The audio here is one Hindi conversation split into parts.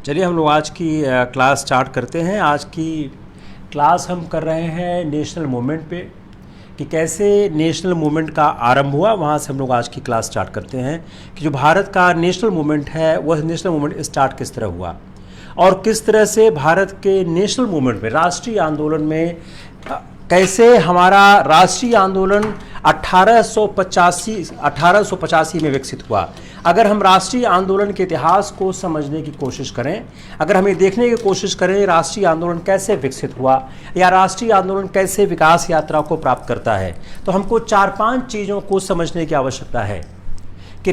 चलिए हम लोग आज की क्लास स्टार्ट करते हैं। आज की क्लास हम कर रहे हैं नेशनल मूवमेंट पे कि कैसे नेशनल मूवमेंट का आरंभ हुआ। वहाँ से हम लोग आज की क्लास स्टार्ट करते हैं कि जो भारत का नेशनल मूवमेंट है वह नेशनल मूवमेंट स्टार्ट किस तरह हुआ और किस तरह से भारत के नेशनल मूवमेंट में, राष्ट्रीय आंदोलन में कैसे हमारा राष्ट्रीय आंदोलन 1885 में विकसित हुआ। अगर हम राष्ट्रीय आंदोलन के इतिहास को समझने की कोशिश करें, अगर हम ये देखने की कोशिश करें राष्ट्रीय आंदोलन कैसे विकसित हुआ या राष्ट्रीय आंदोलन कैसे विकास यात्रा को प्राप्त करता है, तो हमको 4-5 चीज़ों को समझने की आवश्यकता है कि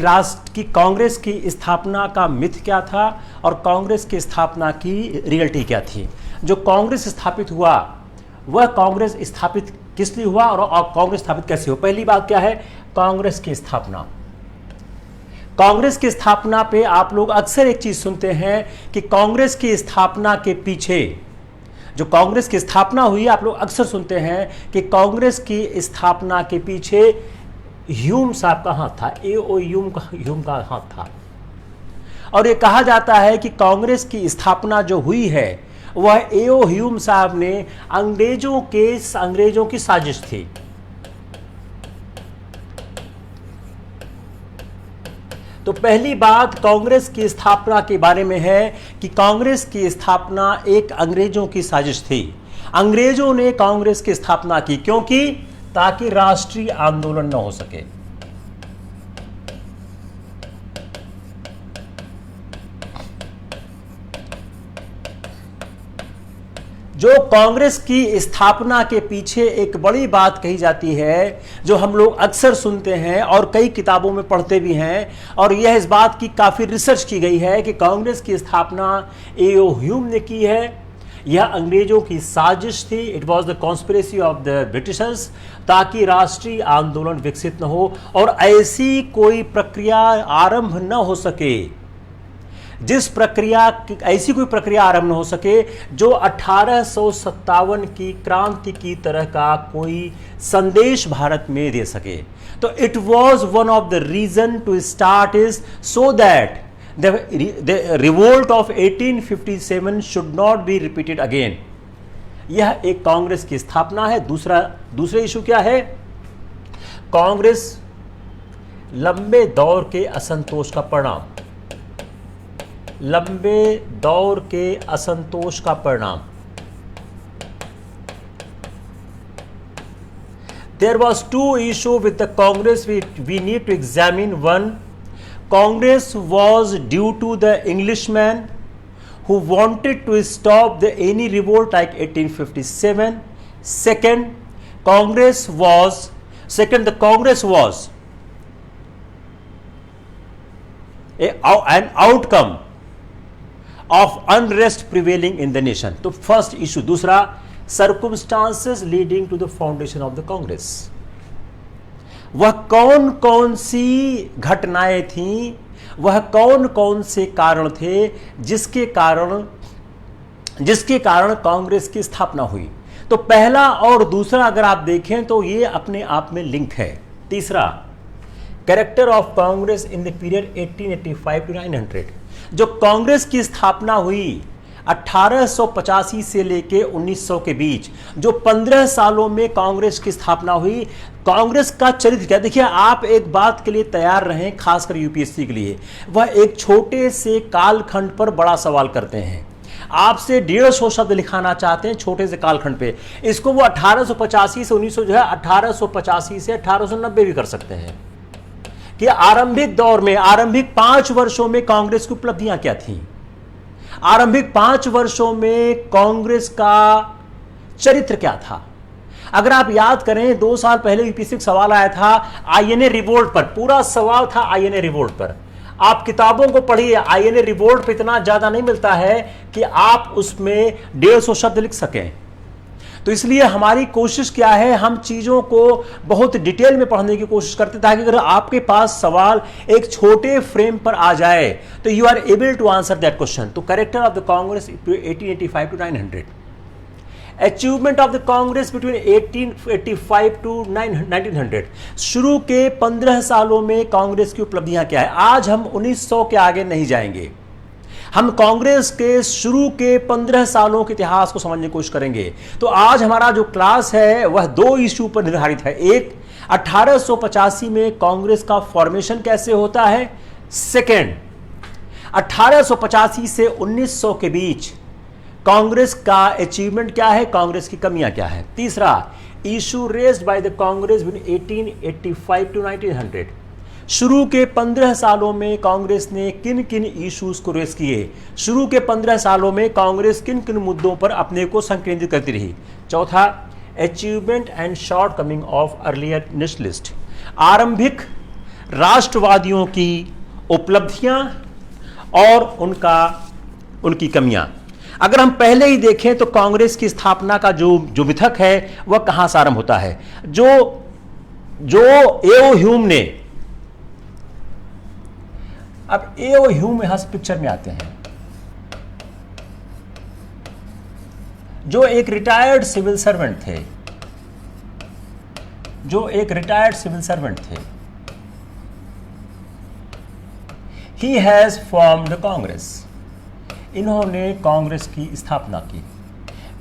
कांग्रेस की स्थापना का मिथ क्या था और कांग्रेस की स्थापना की रियलिटी क्या थी। जो कांग्रेस स्थापित हुआ वह कांग्रेस स्थापित किस लिए हुआ और कांग्रेस स्थापित कैसे हुआ। पहली बात क्या है, कांग्रेस की स्थापना। कांग्रेस की स्थापना पे आप लोग अक्सर एक चीज सुनते हैं कि कांग्रेस की स्थापना के पीछे, जो कांग्रेस की स्थापना हुई, आप लोग अक्सर सुनते हैं कि कांग्रेस की स्थापना के पीछे ह्यूम साहब का हाथ था, A.O. ह्यूम का हाथ था। और ये कहा जाता है कि कांग्रेस की स्थापना जो हुई है वह A.O. ह्यूम साहब ने अंग्रेजों की साजिश थी। तो पहली बात कांग्रेस की स्थापना के बारे में है कि कांग्रेस की स्थापना एक अंग्रेजों की साजिश थी। अंग्रेजों ने कांग्रेस की स्थापना की क्योंकि ताकि राष्ट्रीय आंदोलन न हो सके। जो कांग्रेस की स्थापना के पीछे एक बड़ी बात कही जाती है, जो हम लोग अक्सर सुनते हैं और कई किताबों में पढ़ते भी हैं, और यह इस बात की काफ़ी रिसर्च की गई है कि कांग्रेस की स्थापना A.O. ह्यूम ने की है। यह अंग्रेजों की साजिश थी। It was the conspiracy of the Britishers, ताकि राष्ट्रीय आंदोलन विकसित न हो और ऐसी कोई प्रक्रिया आरंभ न हो सके, ऐसी कोई प्रक्रिया आरंभ न हो सके जो 1857 की क्रांति की तरह का कोई संदेश भारत में दे सके। तो it was one of the reason to start is so that the revolt of 1857 should not be repeated again। यह एक कांग्रेस की स्थापना है। दूसरा इशू क्या है, कांग्रेस लंबे दौर के असंतोष का परिणाम, लंबे दौर के असंतोष का परिणाम। There was 2 issues with the Congress we need to examine. One, Congress was due to the Englishmen who wanted to stop any revolt like 1857. Second, the Congress was an outcome of unrest prevailing in the nation. तो first issue। दूसरा, circumstances leading to the foundation of the Congress। वह कौन कौन सी घटनाएं थीं, वह कौन कौन से कारण थे जिसके कारण कांग्रेस की स्थापना हुई। तो पहला और दूसरा अगर आप देखें तो ये अपने आप में लिंक है। तीसरा, character of Congress in the period 1885 to 900। जो कांग्रेस की स्थापना हुई 1885 से लेके 1900 के बीच, जो 15 सालों में कांग्रेस की स्थापना हुई, कांग्रेस का चरित्र क्या। देखिए, आप एक बात के लिए तैयार रहें, खासकर यूपीएससी के लिए, वह एक छोटे से कालखंड पर बड़ा सवाल करते हैं। आपसे 150 शब्द लिखाना चाहते हैं छोटे से कालखंड पे, इसको वो 1885 से 1900 जो है 1885 से 1890 भी कर सकते हैं कि आरंभिक दौर में, आरंभिक 5 वर्षों में कांग्रेस की उपलब्धियां क्या थी, आरंभिक 5 वर्षों में कांग्रेस का चरित्र क्या था। अगर आप याद करें 2 साल पहले यूपीएससी सवाल आया था आईएनए रिवोल्ट पर, पूरा सवाल था आईएनए रिवोल्ट पर। आप किताबों को पढ़िए, आईएनए रिवोल्ट पर इतना ज्यादा नहीं मिलता है कि आप उसमें 150 शब्द लिख सकें। तो इसलिए हमारी कोशिश क्या है, हम चीजों को बहुत डिटेल में पढ़ने की कोशिश करते ताकि अगर आपके पास सवाल एक छोटे फ्रेम पर आ जाए तो you are able to answer that question. तो character of the Congress 1885 to 900, achievement of the Congress between 1885 to 1900। शुरू के 15 सालों में कांग्रेस की उपलब्धियां क्या है। आज हम 1900 के आगे नहीं जाएंगे, हम कांग्रेस के शुरू के 15 सालों के इतिहास को समझने की कोशिश करेंगे। तो आज हमारा जो क्लास है वह 2 इशू पर निर्धारित है। एक, 1885 में कांग्रेस का फॉर्मेशन कैसे होता है। सेकेंड, 1885 से 1900 के बीच कांग्रेस का अचीवमेंट क्या है, कांग्रेस की कमियां क्या है। तीसरा, issue raised by the Congress between 1885 to 1900। शुरू के 15 सालों में कांग्रेस ने किन किन इश्यूज को रेस किए, शुरू के 15 सालों में कांग्रेस किन किन मुद्दों पर अपने को संकेंद्रित करती रही। चौथा, achievement and short coming of earlier nationalist, आरंभिक राष्ट्रवादियों की उपलब्धियां और उनकी कमियां। अगर हम पहले ही देखें तो कांग्रेस की स्थापना का जो मिथक है वह कहां से आरंभ होता है। जो एओ ह्यूम ने, अब एओ ह्यूम यहां से पिक्चर में आते हैं, जो एक रिटायर्ड सिविल सर्वेंट थे, he has formed the Congress. इन्होंने कांग्रेस की स्थापना की।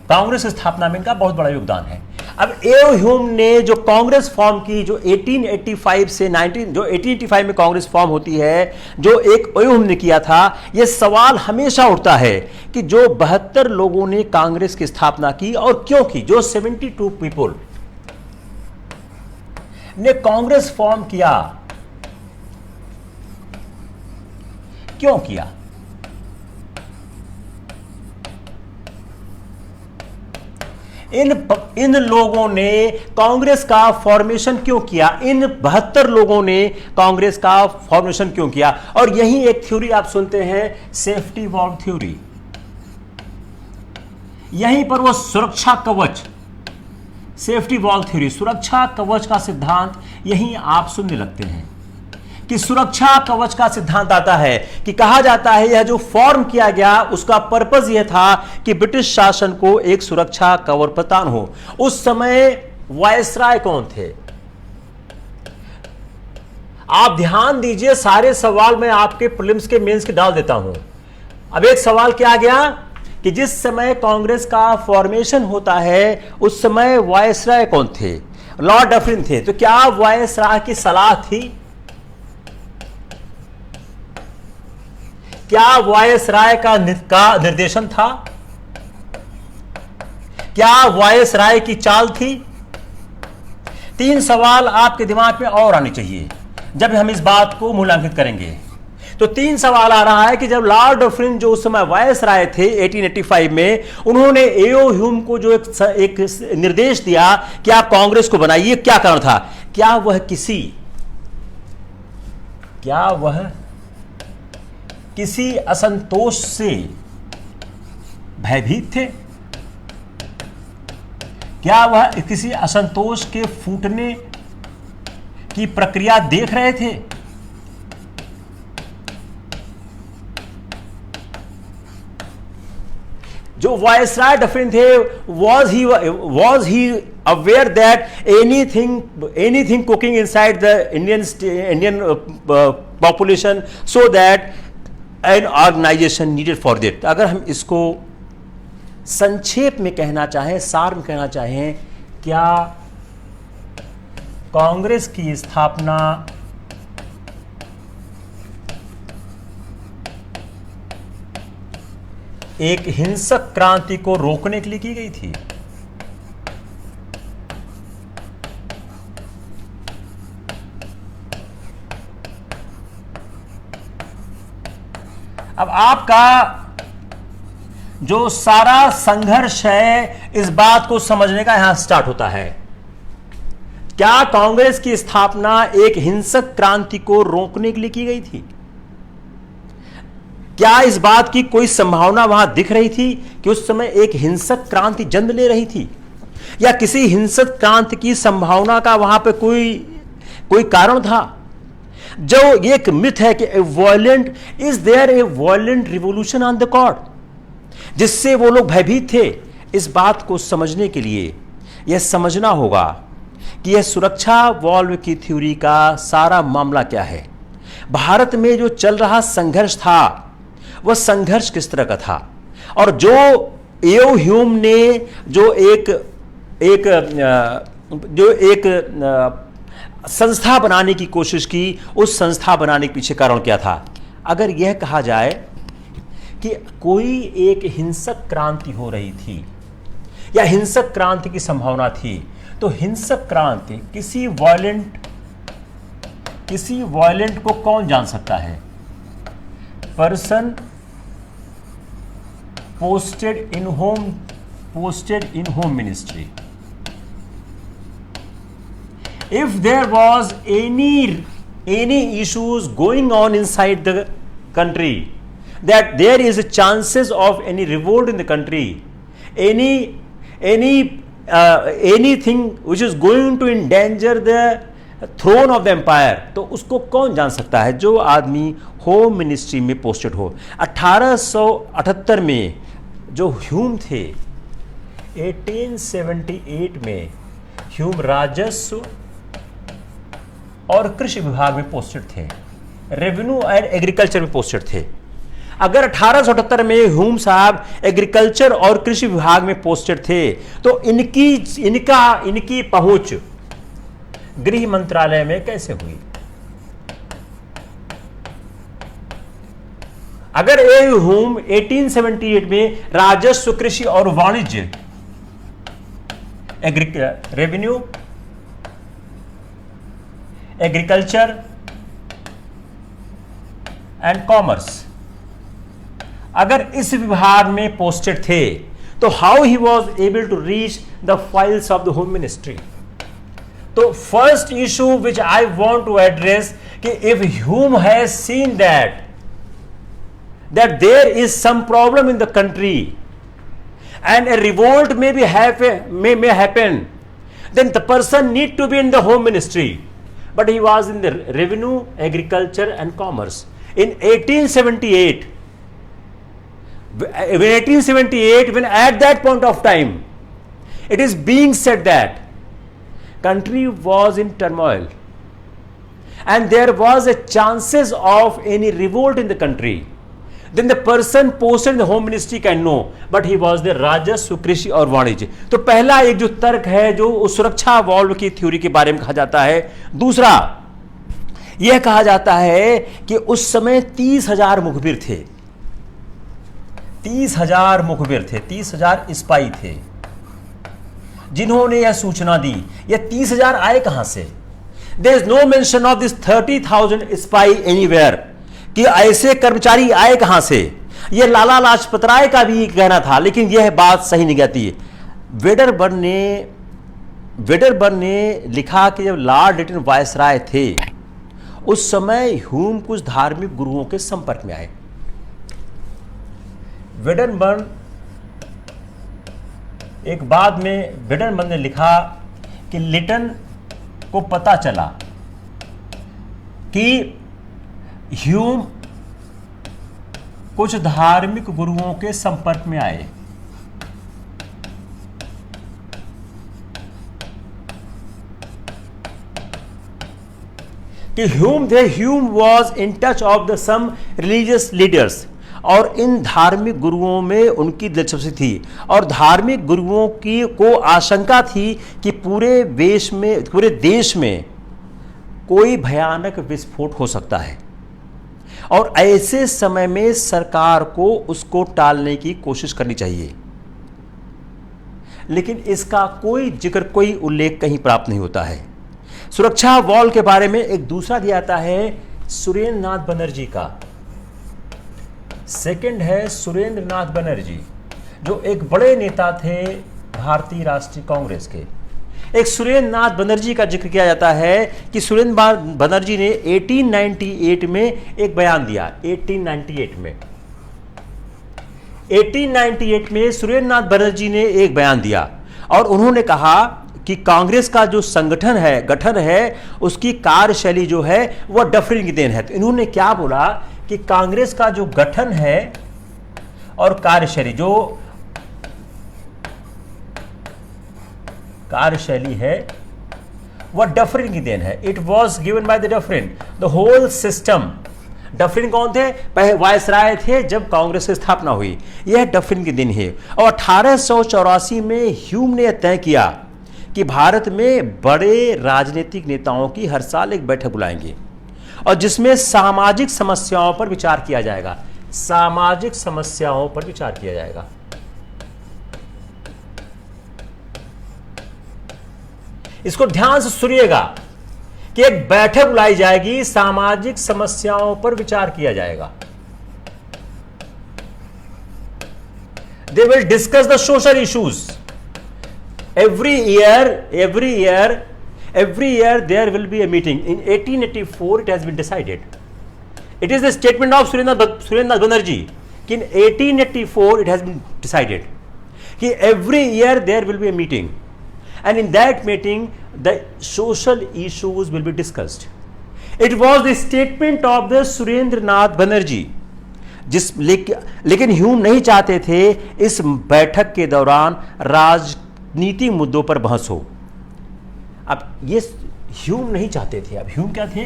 कांग्रेस की स्थापना में इनका बहुत बड़ा योगदान है। अब एओ ह्यूम ने जो कांग्रेस फॉर्म की, जो 1885 से 1885 में कांग्रेस फॉर्म होती है, जो एक एओ ह्यूम ने किया था, यह सवाल हमेशा उठता है कि जो 72 लोगों ने कांग्रेस की स्थापना की और क्यों की, जो 72 पीपल ने कांग्रेस फॉर्म किया, क्यों किया। इन लोगों ने कांग्रेस का फॉर्मेशन क्यों किया, इन 72 लोगों ने कांग्रेस का फॉर्मेशन क्यों किया। और यही एक थ्योरी आप सुनते हैं, सेफ्टी वॉल्व थ्योरी। यहीं पर वो सुरक्षा कवच, सेफ्टी वॉल्व थ्योरी, सुरक्षा कवच का सिद्धांत यहीं आप सुनने लगते हैं कि सुरक्षा कवच का सिद्धांत आता है कि कहा जाता है यह जो फॉर्म किया गया उसका पर्पस यह था कि ब्रिटिश शासन को एक सुरक्षा कवर प्रदान हो। उस समय वायसराय कौन थे, आप ध्यान दीजिए, सारे सवाल मैं आपके प्रीलिम्स के मेंस के डाल देता हूं। अब एक सवाल क्या गया कि जिस समय कांग्रेस का फॉर्मेशन होता है उस समय वायसराय कौन थे, लॉर्ड डफरिन थे। तो क्या वायसराय की सलाह थी, क्या वायसराय का निर्देशन था, क्या वायसराय की चाल थी। 3 सवाल आपके दिमाग में और आने चाहिए जब हम इस बात को मूल्यांकित करेंगे। तो 3 सवाल आ रहा है कि जब लॉर्ड डफरिन जो उस समय वायसराय थे 1885 में, उन्होंने एओ ह्यूम को जो एक निर्देश दिया कि आप कांग्रेस को बनाइए, क्या कारण था। क्या वह किसी असंतोष से भयभीत थे, क्या वह किसी असंतोष के फूटने की प्रक्रिया देख रहे थे। जो वायसराय डफरिन थे, was he aware that anything cooking inside the Indian population so that an organization needed for that। अगर हम इसको संक्षेप में कहना चाहें, सार में कहना चाहें, क्या कांग्रेस की स्थापना एक हिंसक क्रांति को रोकने के लिए की गई थी। अब आपका जो सारा संघर्ष है इस बात को समझने का यहां स्टार्ट होता है। क्या कांग्रेस की स्थापना एक हिंसक क्रांति को रोकने के लिए की गई थी? क्या इस बात की कोई संभावना वहां दिख रही थी कि उस समय एक हिंसक क्रांति जन्म ले रही थी, या किसी हिंसक क्रांति की संभावना का वहां पे कोई कारण था? जो एक मिथ है कि is there a violent revolution on the card, जिससे वो लोग भयभीत थे। इस बात को समझने के लिए यह समझना होगा कि यह सुरक्षा वॉल्व की थ्योरी का सारा मामला क्या है। भारत में जो चल रहा संघर्ष था वह संघर्ष किस तरह का था, और जो एओ ह्यूम ने जो एक संस्था बनाने की कोशिश की, उस संस्था बनाने के पीछे कारण क्या था? अगर यह कहा जाए कि कोई एक हिंसक क्रांति हो रही थी या हिंसक क्रांति की संभावना थी, तो हिंसक क्रांति किसी वायलेंट को कौन जान सकता है? Person posted in home ministry. If there was any issues going on inside the country, that there is a chances of any revolt in the country, anything which is going to endanger the throne of the empire, तो उसको कौन जान सकता है? जो आदमी होम मिनिस्ट्री में पोस्टेड हो. 1878 में जो ह्यूम थे, 1878 में ह्यूम राजस्व और कृषि विभाग में पोस्टेड थे, रेवेन्यू एंड एग्रीकल्चर में पोस्टेड थे. अगर 1878 में ह्यूम साहब एग्रीकल्चर और कृषि विभाग में पोस्टेड थे, तो इनकी पहुंच गृह मंत्रालय में कैसे हुई? अगर ए ह्यूम 1878 में राजस्व, कृषि और वाणिज्य, रेवेन्यू, एग्रीकल्चर एंड कॉमर्स, अगर इस विभाग में पोस्टेड थे, तो how he was able to reach the files of the home ministry? तो first issue which I want to address कि if Hume has seen that there is some problem in the country and a revolt may happen, then the person need to be in the home ministry, but he was in the revenue, agriculture and commerce. In 1878, when at that point of time it is being said that country was in turmoil and there was a chances of any revolt in the country, then the person posted in the home ministry can know, but he was the राजस्व, कृषि और वाणिज्य. तो पहला एक जो तर्क है, जो सुरक्षा वॉल्व की थ्योरी के बारे में कहा जाता है. दूसरा यह कहा जाता है कि उस समय 30,000 मुखबिर थे, 30,000 मुखबिर थे, 30,000 स्पाई थे जिन्होंने यह सूचना दी. यह 30,000 आए कहां से? There is no mention of this 30,000 spy anywhere, कि ऐसे कर्मचारी आए कहां से. यह लाला लाजपत राय का भी कहना था, लेकिन यह बात सही नहीं कहती. वेडरबर्न ने लिखा कि जब लॉर्ड लिटन वायसराय थे, उस समय ह्यूम कुछ धार्मिक गुरुओं के संपर्क में आए. वेडरबर्न एक बाद में वेडरबर्न ने लिखा कि लिटन को पता चला कि ह्यूम कुछ धार्मिक गुरुओं के संपर्क में आए. कि Hume was in touch of the some religious leaders, और इन धार्मिक गुरुओं में उनकी दिलचस्पी थी, और धार्मिक गुरुओं को आशंका थी कि पूरे देश में कोई भयानक विस्फोट हो सकता है, और ऐसे समय में सरकार को उसको टालने की कोशिश करनी चाहिए. लेकिन इसका कोई जिक्र, कोई उल्लेख कहीं प्राप्त नहीं होता है. सुरक्षा वॉल के बारे में एक दूसरा दिया जाता है सुरेंद्र नाथ बनर्जी का. सेकंड है सुरेंद्र नाथ बनर्जी, जो एक बड़े नेता थे भारतीय राष्ट्रीय कांग्रेस के. एक सुरेंद्र नाथ बनर्जी का जिक्र किया जाता है कि सुरेंद्र बनर्जी ने 1898 में एक बयान दिया. 1898 में सुरेंद्र नाथ बनर्जी ने एक बयान दिया, और उन्होंने कहा कि कांग्रेस का जो गठन है, उसकी कार्यशैली जो है वह डफरिन की देन है. तो इन्होंने क्या बोला कि कांग्रेस का जो गठन है और कार्यशैली है वह डफरिन की देन है. It was given by the Dufferin. The whole system Dufferin कौन थे? पहले वायसराय थे जब कांग्रेस की स्थापना हुई। यह डफरिन के दिन है। और 1884 में ह्यूम ने यह तय किया कि भारत में बड़े राजनीतिक नेताओं की हर साल एक बैठक बुलाएंगे और जिसमें सामाजिक समस्याओं पर विचार किया जाएगा। सामाजिक समस्याओं पर विचार किया जाएगा। इसको ध्यान से सुनिएगा कि एक बैठक बुलाई जाएगी, सामाजिक समस्याओं पर विचार किया जाएगा। They will discuss the social issues. Every year there will be a meeting. In 1884 it has been decided. It is the statement of Surendra Banerjee. In 1884 it has been decided कि every year there will be a meeting. And in that meeting the social issues will be discussed. It was the statement of the Surendranath Banerjee. लेकिन ह्यूम नहीं चाहते थे इस बैठक के दौरान राजनीतिक मुद्दों पर बहस हो। अब ये ह्यूम नहीं चाहते थे। अब ह्यूम क्या थे?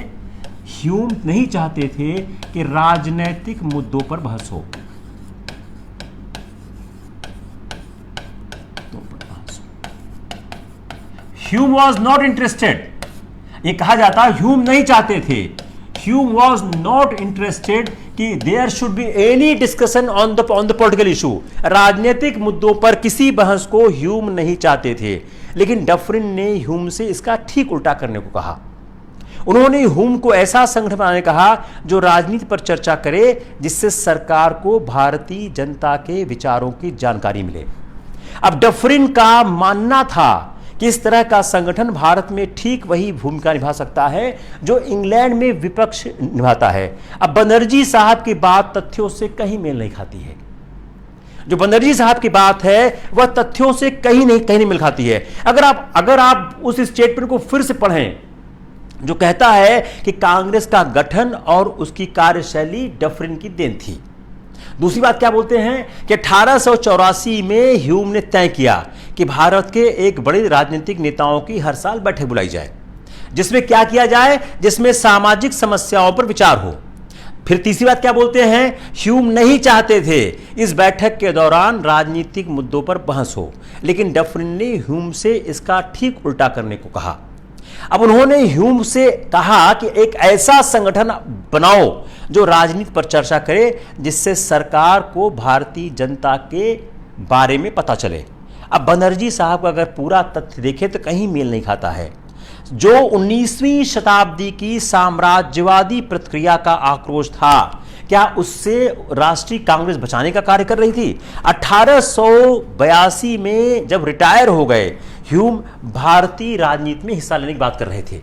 ह्यूम नहीं चाहते थे कि राजनीतिक मुद्दों पर बहस हो। Hume was not interested. ये कहा जाता ह्यूम नहीं चाहते थे। ह्यूम वॉज नॉट इंटरेस्टेड कि there should be any discussion on the political issue. राजनीतिक मुद्दों पर किसी बहस को ह्यूम नहीं चाहते थे। लेकिन डफरिन ने ह्यूम से इसका ठीक उल्टा करने को कहा। उन्होंने ह्यूम को ऐसा संगठन बनाने कहा जो राजनीति पर चर्चा करे, जिससे सरकार को भारतीय जनता के विचारों की जानकारी मिले। अब डफरिन का मानना था कि इस तरह का संगठन भारत में ठीक वही भूमिका निभा सकता है जो इंग्लैंड में विपक्ष निभाता है। अब बनर्जी साहब की बात तथ्यों से कहीं मेल नहीं खाती है। जो बनर्जी साहब की बात है वह तथ्यों से कहीं नहीं मेल खाती है। अगर आप उस स्टेटमेंट को फिर से पढ़ें जो कहता है कि कांग्रेस का गठन और उसकी कार्यशैली डफरिन की देन थी। दूसरी बात क्या बोलते हैं कि 1884 में ह्यूम ने तय किया कि भारत के एक बड़े राजनीतिक नेताओं की हर साल बैठक बुलाई जाए, जिसमें क्या किया जाए? जिसमें सामाजिक समस्याओं पर विचार हो। फिर तीसरी बात क्या बोलते हैं? ह्यूम नहीं चाहते थे इस बैठक के दौरान राजनीतिक मुद्दों पर बहस हो, लेकिन डफरिन ने ह्यूम से इसका ठीक उल्टा करने को कहा। अब उन्होंने ह्यूम से कहा कि एक ऐसा संगठन बनाओ जो राजनीति पर चर्चा करे, जिससे सरकार को भारतीय जनता के बारे में पता चले। अब बनर्जी साहब का अगर पूरा तथ्य देखें तो कहीं मेल नहीं खाता है। जो 19वीं शताब्दी की साम्राज्यवादी प्रक्रिया का आक्रोश था, क्या उससे राष्ट्रीय कांग्रेस बचाने का कार्य कर रही थी? 1882 में जब रिटायर हो गए ह्यूम, भारतीय राजनीति में हिस्सा लेने की बात कर रहे थे।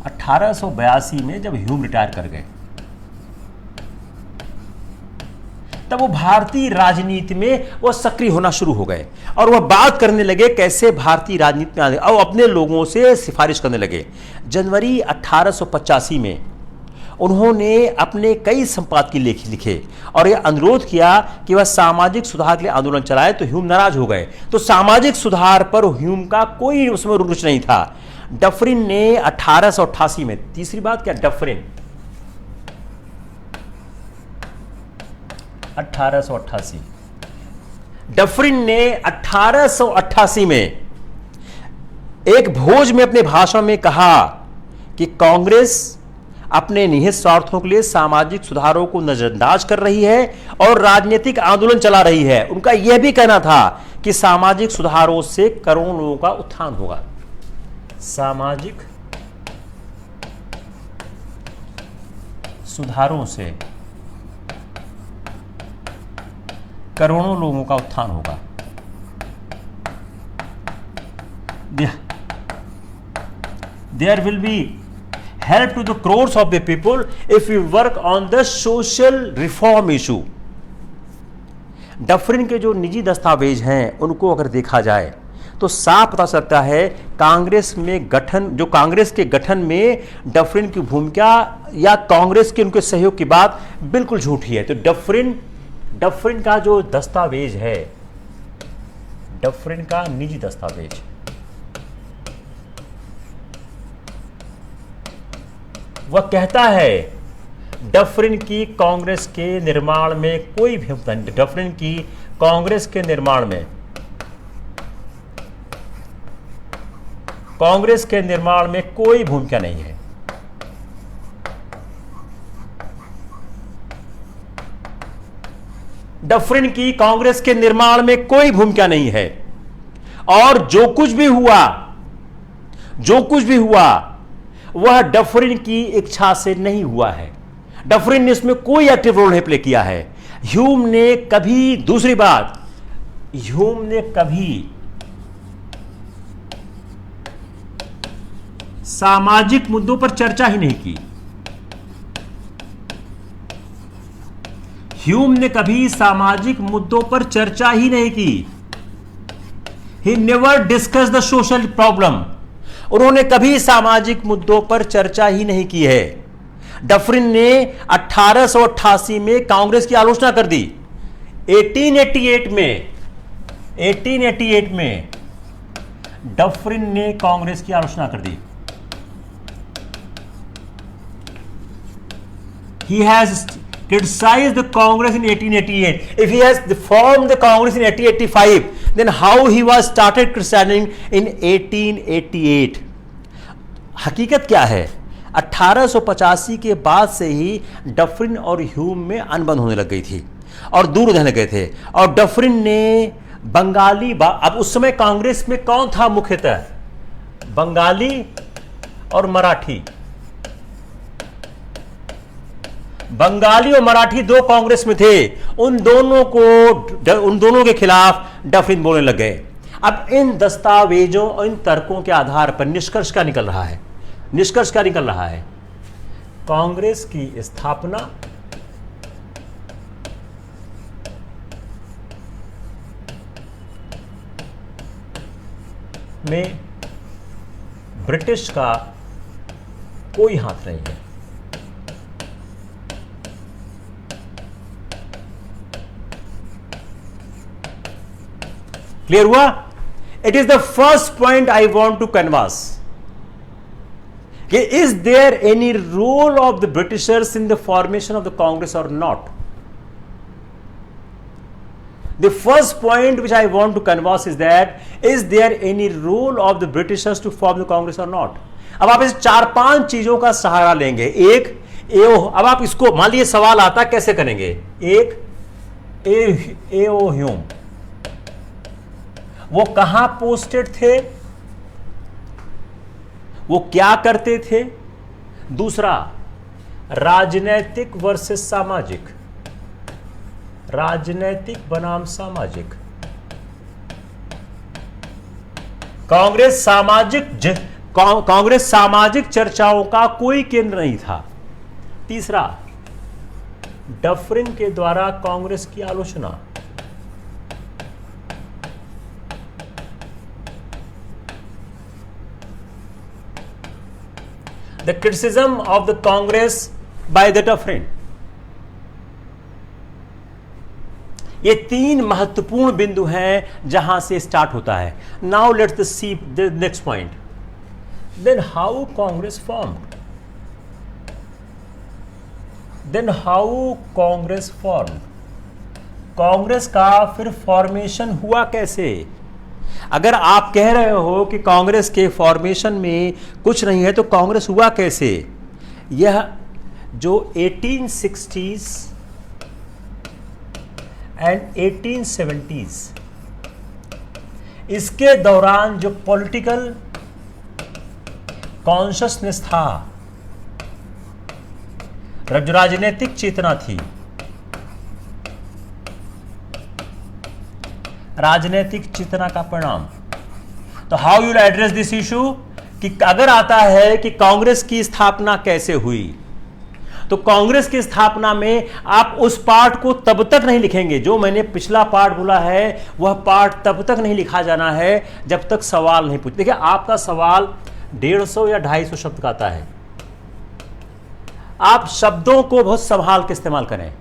1882 में जब ह्यूम रिटायर कर गए, तब वो भारतीय राजनीति में वो सक्रिय होना शुरू हो गए और वह बात करने लगे कैसे भारतीय राजनीति में आने, और अपने लोगों से सिफारिश करने लगे। जनवरी 1885 में उन्होंने अपने कई संपादकीय लिखे और यह अनुरोध किया कि वह सामाजिक सुधार के लिए आंदोलन चलाए, तो ह्यूम नाराज हो गए। तो सामाजिक सुधार पर ह्यूम का कोई उसमें रुचि नहीं था। डफरिन ने 1888 में, तीसरी बात क्या, डफरिन 1888, डफरिन ने 1888 में एक भोज में अपने भाषण में कहा कि कांग्रेस अपने निहित स्वार्थों के लिए सामाजिक सुधारों को नजरअंदाज कर रही है और राजनीतिक आंदोलन चला रही है। उनका यह भी कहना था कि सामाजिक सुधारों से करोड़ों लोगों का उत्थान होगा। सामाजिक सुधारों से करोड़ों लोगों का उत्थान होगा। There will be help to the crores of the people if we work on the social reform issue. Dufferin के जो निजी दस्तावेज हैं उनको अगर देखा जाए तो साफ पता चलता है कांग्रेस में गठन, जो कांग्रेस के गठन में डफरिन की भूमिका या कांग्रेस के उनके सहयोग की बात बिल्कुल झूठी है। तो डफरिन का जो दस्तावेज है, डफरिन का निजी दस्तावेज, वह कहता है डफरिन की कांग्रेस के निर्माण में कोई भी डफरिन की कांग्रेस के निर्माण में कोई भूमिका नहीं है। डफरिन की कांग्रेस के निर्माण में कोई भूमिका नहीं है और जो कुछ भी हुआ वह डफरिन की इच्छा से नहीं हुआ है। डफरिन ने इसमें कोई एक्टिव रोल नहीं प्ले किया है। ह्यूम ने कभी, दूसरी बात, ह्यूम ने कभी सामाजिक मुद्दों पर चर्चा ही नहीं की। ह्यूम ने कभी सामाजिक मुद्दों पर चर्चा ही नहीं की। He never discussed the social problem. उन्होंने कभी सामाजिक मुद्दों पर चर्चा ही नहीं की है। डफरिन ने 1888 में कांग्रेस की आलोचना कर दी। 1888 में डफरिन ने कांग्रेस की आलोचना कर दी। He has criticized the Congress in 1888. If he has formed the Congress in 1885, then how he was started criticizing in 1888? हकीकत क्या है? 1885 के बाद से ही डफरिन और ह्यूम में अनबन होने लग गई थी और दूर रहने लगे थे। और डफरिन ने बंगाली, अब उस समय कांग्रेस में कौन था मुख्यतः? बंगाली और मराठी। बंगाली और मराठी दो कांग्रेस में थे। उन दोनों के खिलाफ डफरिन बोलने लग गए। अब इन दस्तावेजों और इन तर्कों के आधार पर निष्कर्ष क्या निकल रहा है? कांग्रेस की स्थापना में ब्रिटिश का कोई हाथ नहीं है। क्लियर हुआ? It is the first point I want to canvass कि is there any role of the Britishers in the formation of the Congress or not? The first point which I want to canvass is that is there any role of the Britishers to form the Congress or not? अब आप इस 4-5 चीजों का सहारा लेंगे। एक, अब आप इसको मान लीजिए सवाल आता कैसे करेंगे? एक, ए.ओ. ह्यूम वो कहां पोस्टेड थे, वो क्या करते थे? दूसरा, राजनैतिक वर्सेस सामाजिक, राजनैतिक बनाम सामाजिक। कांग्रेस सामाजिक चर्चाओं का कोई केंद्र नहीं था। तीसरा, डफरिन के द्वारा कांग्रेस की आलोचना। The criticism of the Congress by the Dufferin. ये 3 महत्वपूर्ण बिंदु हैं जहां से स्टार्ट होता है। Now let's see the next point. Then how Congress formed? Congress का फिर फॉर्मेशन हुआ कैसे? अगर आप कह रहे हो कि कांग्रेस के फॉर्मेशन में कुछ नहीं है तो कांग्रेस हुआ कैसे? यह जो 1860s एंड 1870s इसके दौरान जो पॉलिटिकल कॉन्शियसनेस था, जो राजनीतिक चेतना थी, राजनीतिक चेतना का परिणाम। तो how you address this issue कि अगर आता है कि कांग्रेस की स्थापना कैसे हुई, तो कांग्रेस की स्थापना में आप उस पार्ट को तब तक नहीं लिखेंगे, जो मैंने पिछला पार्ट बोला है वह पार्ट तब तक नहीं लिखा जाना है जब तक सवाल नहीं पूछ। देखिए, आपका सवाल 150 या 250 शब्द का आता है। आप शब्दों को बहुत संभाल के इस्तेमाल करें।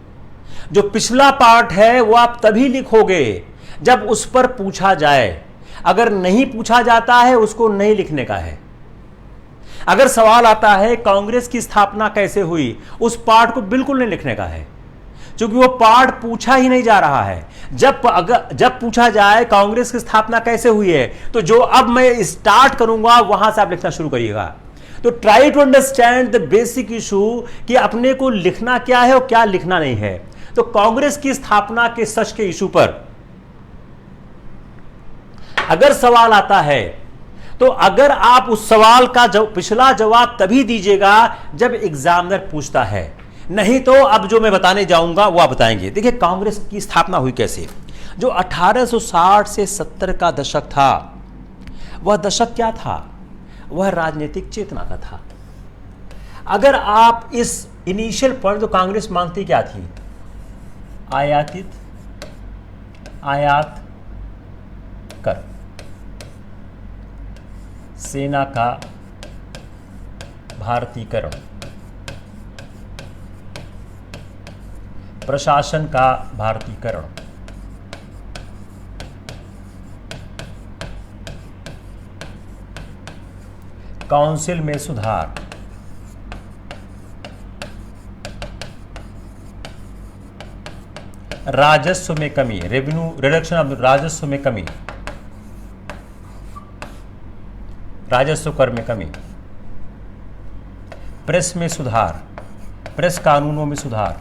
जो पिछला पार्ट है वो आप तभी लिखोगे जब उस पर पूछा जाए। अगर नहीं पूछा जाता है उसको नहीं लिखने का है। अगर सवाल आता है कांग्रेस की स्थापना कैसे हुई, उस पार्ट को बिल्कुल नहीं लिखने का है, क्योंकि वो पार्ट पूछा ही नहीं जा रहा है। जब पूछा जाए कांग्रेस की स्थापना कैसे हुई है, तो जो अब मैं स्टार्ट करूंगा वहां से आप लिखना शुरू करिएगा। तो try to understand the basic issue कि अपने को लिखना क्या है और क्या लिखना नहीं है। तो कांग्रेस की स्थापना के सच के इशू पर अगर सवाल आता है, तो अगर आप उस सवाल का पिछला जवाब तभी दीजिएगा जब एग्जामिनर पूछता है, नहीं तो अब जो मैं बताने जाऊंगा वो आप बताएंगे। देखिए कांग्रेस की स्थापना हुई कैसे। जो 1860 से 70 का दशक था, वह दशक क्या था? वह राजनीतिक चेतना का था। अगर आप इस इनिशियल पॉइंट, तो कांग्रेस मांगती क्या थी? आयात कर, सेना का भारतीकरण, प्रशासन का भारतीकरण, काउंसिल में सुधार, राजस्व में कमी, रेवेन्यू रिडक्शन ऑफ राजस्व में कमी, राजस्व कर में कमी, प्रेस में सुधार, प्रेस कानूनों में सुधार।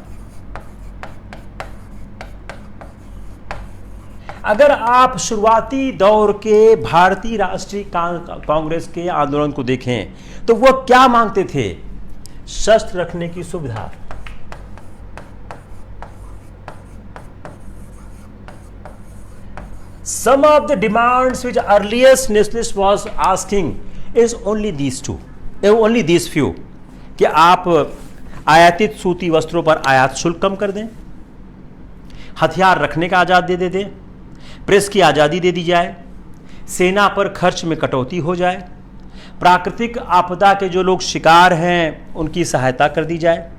अगर आप शुरुआती दौर के भारतीय राष्ट्रीय कांग्रेस के आंदोलन को देखें, तो वह क्या मांगते थे? शस्त्र रखने की सुविधा, some of the demands which earliest nationalist was asking is only these few, कि आप आयातित सूती वस्त्रों पर आयात शुल्क कम कर दें, हथियार रखने का आज़ादी दे दें, प्रेस की आज़ादी दे दी जाए, सेना पर खर्च में कटौती हो जाए, प्राकृतिक आपदा के जो लोग शिकार हैं उनकी सहायता कर दी जाए,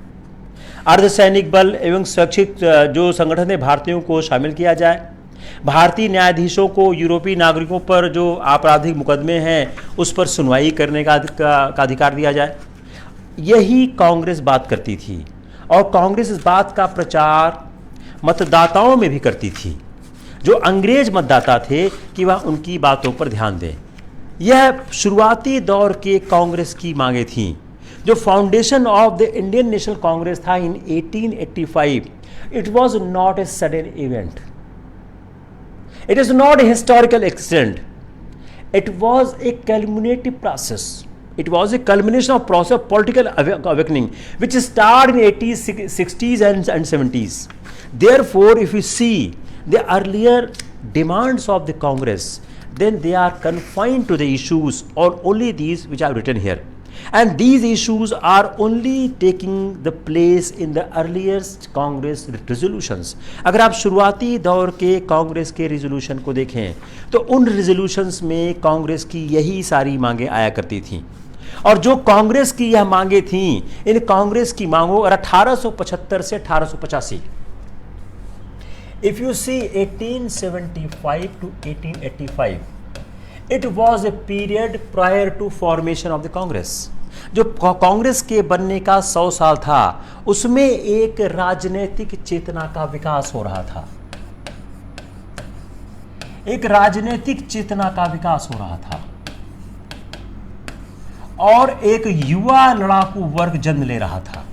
अर्धसैनिक बल एवं स्वैच्छिक जो संगठन है भारतीयों को शामिल किया जाए, भारतीय न्यायाधीशों को यूरोपीय नागरिकों पर जो आपराधिक मुकदमे हैं उस पर सुनवाई करने का अधिकार दिया जाए। यही कांग्रेस बात करती थी, और कांग्रेस इस बात का प्रचार मतदाताओं में भी करती थी, जो अंग्रेज मतदाता थे, कि वह उनकी बातों पर ध्यान दें। यह शुरुआती दौर के कांग्रेस की मांगे थीं। जो foundation of the Indian national Congress था इन 1885, it was not a sudden event, it is not a historical accident, it was a culminative process, it was a culmination of process of political awakening which started in 80s, 60s and 70s. Therefore, if you see the earlier demands of the Congress, then they are confined to the issues or only these which are written here, and these issues are only taking the place in the earliest Congress resolutions. अगर आप शुरुआती दौर के कांग्रेस के रिजोल्यूशन को देखें, तो उन रिजोल्यूशंस में कांग्रेस की यही सारी मांगे आया करती थीं, और जो कांग्रेस की यह मांगे थीं, इन कांग्रेस की मांगों 1875 से 1885, if you see 1875 to 1885, it was a period prior to formation of the Congress. जो कांग्रेस के बनने का 100 साल था, उसमें एक राजनीतिक चेतना का विकास हो रहा था, एक राजनीतिक चेतना का विकास हो रहा था, और एक युवा लड़ाकू वर्ग जन्म ले रहा था।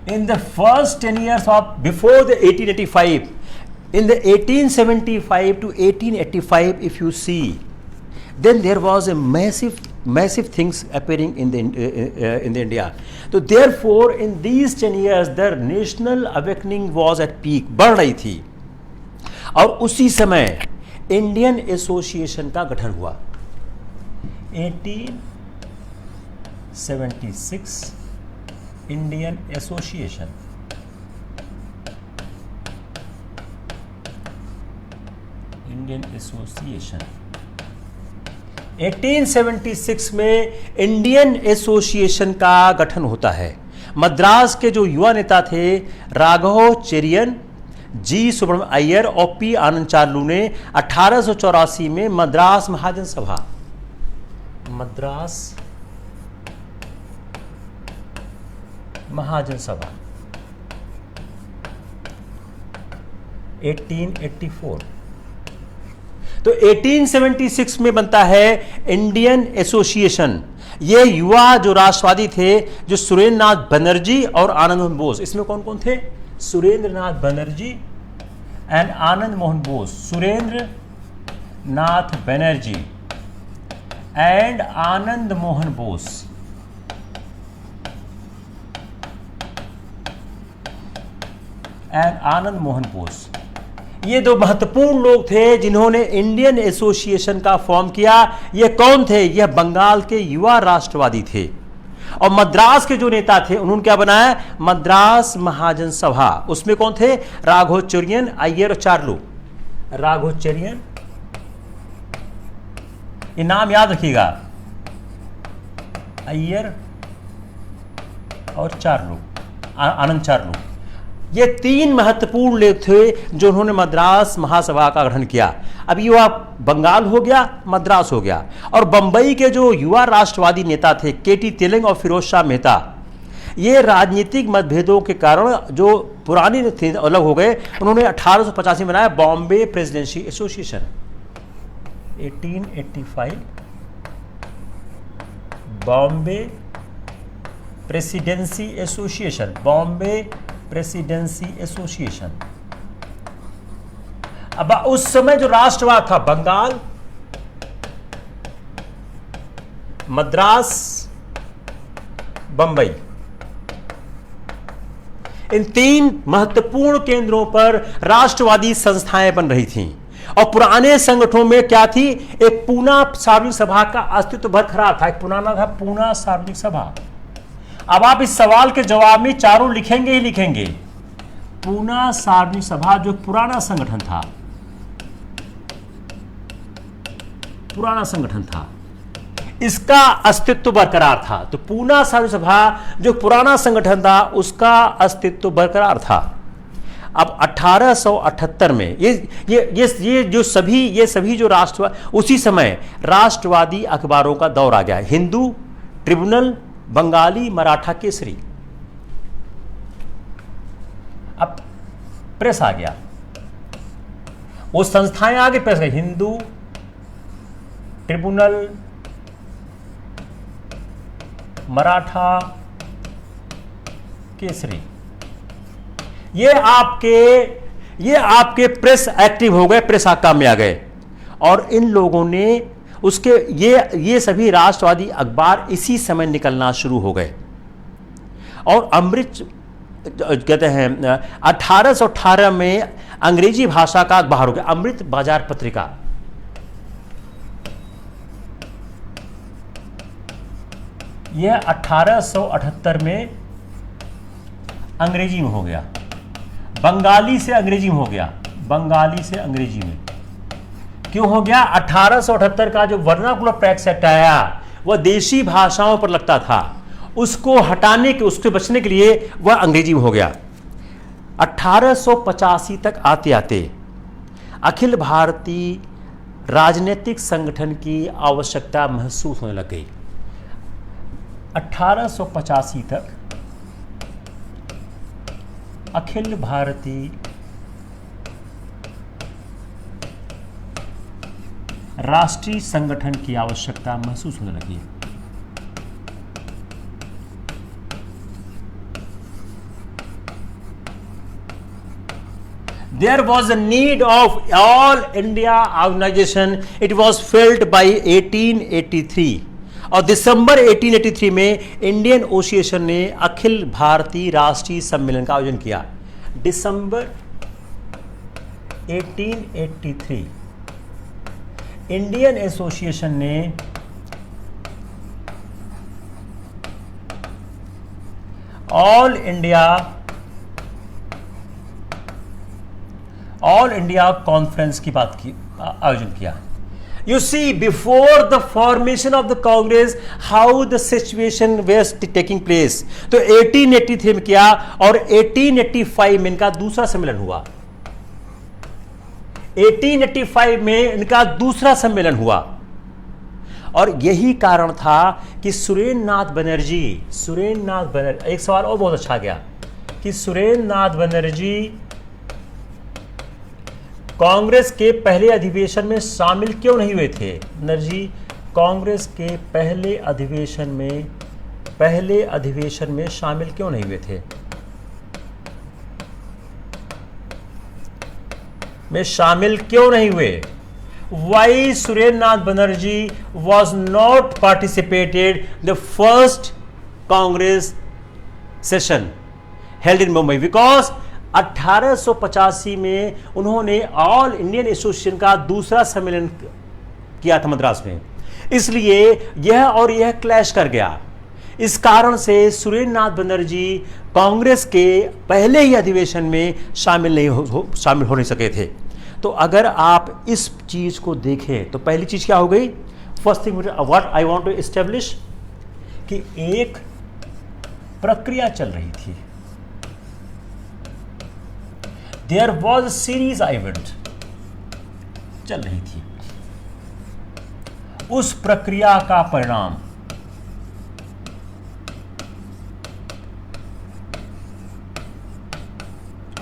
In the first 10 years of before the 1885, in the 1875 to 1885, if you see, then there was a massive things appearing in the India. So therefore, in these 10 years, the national awakening was at peak, बढ़ रही थी, और उसी समय इंडियन एसोसिएशन का गठन हुआ। 1876 इंडियन एसोसिएशन, इंडियन एसोसिएशन 1876 में इंडियन एसोसिएशन का गठन होता है। मद्रास के जो युवा नेता थे राघव चेरियन, जी सुब्रमण्यम अय्यर और पी आनंद चार्लू ने 1884 में मद्रास महाजन सभा, मद्रास महाजन सभा 1884, तो 1876 में बनता है इंडियन एसोसिएशन। ये युवा जो राष्ट्रवादी थे, जो सुरेंद्र नाथ बनर्जी और आनंद मोहन बोस, इसमें कौन कौन थे? Surendra Nath Banerjee and Anand Mohan Bose, Surendra Nath Banerjee and Anand Mohan Bose. And Anand Mohan Bose, ये दो महत्वपूर्ण लोग थे जिन्होंने इंडियन एसोसिएशन का फॉर्म किया। ये कौन थे? यह बंगाल के युवा राष्ट्रवादी थे। और मद्रास के जो नेता थे उन्होंने क्या बनाया? मद्रास महाजन सभा। उसमें कौन थे? राघोचरियन, अय्यर और चार्लू। राघोचरियन, ये नाम याद रखिएगा, अय्यर और चार्लू, आनंद चार्लू। ये तीन महत्वपूर्ण लोग थे जो उन्होंने मद्रास महासभा का गठन किया। अब युवा बंगाल हो गया, मद्रास हो गया। और बंबई के जो युवा राष्ट्रवादी नेता थे केटी तेलंग और फिरोज शाह मेहता, ये राजनीतिक मतभेदों के कारण जो पुरानी थे अलग हो गए। उन्होंने 1885 में बनाया Bombay presidency association. 1885 Bombay presidency association, Bombay presidency association. अब उस समय जो राष्ट्रवाद था, बंगाल, मद्रास, बंबई, इन तीन महत्वपूर्ण केंद्रों पर राष्ट्रवादी संस्थाएं बन रही थीं। और पुराने संगठनों में क्या थी? एक पूना सार्वजनिक सभा का अस्तित्व बरकरार था। एक पुराना था पूना सार्वजनिक सभा। अब आप इस सवाल के जवाब में चारों लिखेंगे ही लिखेंगे। पूना सार्वजनिक सभा जो पुराना संगठन था, पुराना संगठन था, इसका अस्तित्व बरकरार था। तो पूना सार्वजनिक सभा जो पुराना संगठन था उसका अस्तित्व बरकरार था। अब 1878 में ये जो सभी जो उसी समय राष्ट्रवादी अखबारों का दौर आ गया। हिंदू, ट्रिब्यूनल, बंगाली, मराठा केसरी। अब प्रेस आ गया, वो संस्थाएं आगे प्रेस गई। हिंदू, ट्रिब्यूनल, मराठा केसरी, ये आपके प्रेस एक्टिव हो गए, प्रेस काम में आ गए। और इन लोगों ने उसके ये सभी राष्ट्रवादी अखबार इसी समय निकलना शुरू हो गए। और अमृत कहते हैं 1818 में अंग्रेजी भाषा का अखबार हो गया, अमृत बाजार पत्रिका। यह 1878 में अंग्रेजी में हो गया, बंगाली से अंग्रेजी में हो गया, बंगाली से अंग्रेजी में। क्यों हो गया? 1878 का जो वर्नाकुलर टैक्स एक्ट आया वह देशी भाषाओं पर लगता था, उसको हटाने के, उससे बचने के लिए वह अंग्रेजी में हो गया। 1885 तक आते आते अखिल भारतीय राजनीतिक संगठन की आवश्यकता महसूस होने लग गई। 1885 तक अखिल भारतीय राष्ट्रीय संगठन की आवश्यकता महसूस होने लगी। There was a need of all India organization. It was felt by 1883 और दिसंबर 1883 में इंडियन एसोसिएशन ने अखिल भारतीय राष्ट्रीय सम्मेलन का आयोजन किया। दिसंबर 1883 इंडियन एसोसिएशन ने ऑल इंडिया कॉन्फ्रेंस की बात की आयोजन किया। You see, before the formation of the Congress, how the situation was taking place. तो 1883 में किया और 1885 में इनका दूसरा सम्मेलन हुआ। 1885 में इनका दूसरा सम्मेलन हुआ और यही कारण था कि सुरेंद्र नाथ बनर्जी, एक सवाल और बहुत अच्छा गया कि सुरेंद्र नाथ बनर्जी कांग्रेस के पहले अधिवेशन में शामिल क्यों नहीं हुए थे। बनर्जी कांग्रेस के पहले अधिवेशन में शामिल क्यों नहीं हुए थे, Why Surendra Nath Banerjee was not participated the first Congress session held in Mumbai? Because 1885 में उन्होंने ऑल इंडियन एसोसिएशन का दूसरा सम्मेलन किया था मद्रास में, इसलिए यह क्लैश कर गया। इस कारण से सुरेंद्र नाथ बनर्जी कांग्रेस के पहले ही अधिवेशन में शामिल हो नहीं सके थे। तो अगर आप इस चीज को देखें तो पहली चीज क्या हो गई, first thing what I want to establish कि एक प्रक्रिया चल रही थी, there was a series event चल रही थी, उस प्रक्रिया का परिणाम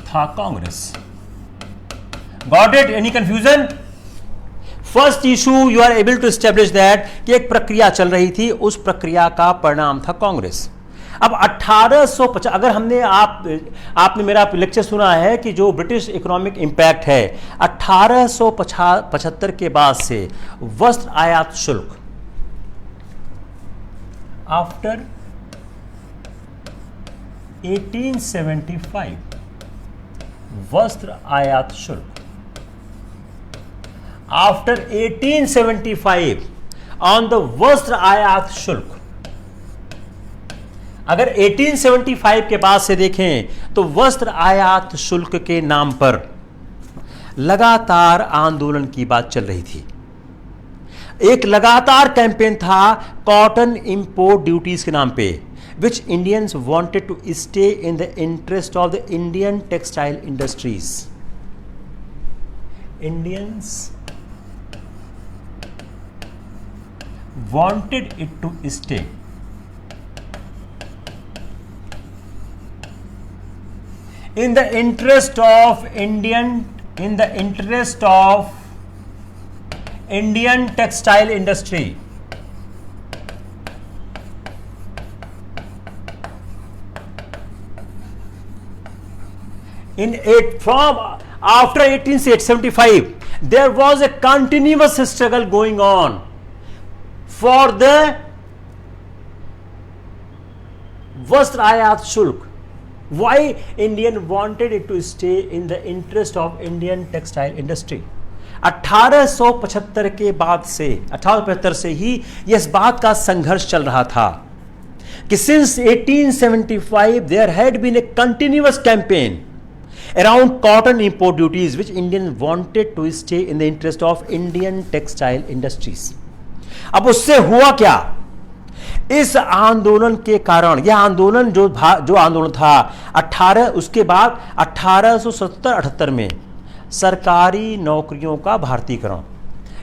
था Congress. Got it? Any confusion? First issue you are able to establish that कि एक प्रक्रिया चल रही थी, उस प्रक्रिया का परिणाम था कांग्रेस। अब 1850 अगर आपने मेरा लेक्चर सुना है कि जो ब्रिटिश इकोनॉमिक इंपैक्ट है 1875 के बाद से वस्त्र आयात शुल्क, आफ्टर 1875 वस्त्र आयात शुल्क, आफ्टर 1875 ऑन द वस्त्र आयात शुल्क, अगर 1875 के बाद से देखें तो वस्त्र आयात शुल्क के नाम पर लगातार आंदोलन की बात चल रही थी। एक लगातार कैंपेन था कॉटन इंपोर्ट ड्यूटीज के नाम पे, which Indians wanted to stay in the interest of the Indian textile industries. Indians wanted it to stay in the interest of Indian textile industry. From after 1875 there was a continuous struggle going on for the वस्त्र आयात शुल्क. Why Indian wanted it to stay in the interest of Indian textile industry? 1875 के बाद से 1875 से ही इस बात का संघर्ष चल रहा था कि since 1875 there had been a continuous campaign around cotton import duties which Indians wanted to stay in the interest of Indian textile industries. अब उससे हुआ क्या? इस आंदोलन के कारण, यह आंदोलन जो आंदोलन था उसके बाद 1870-78 में सरकारी नौकरियों का भारतीकरण,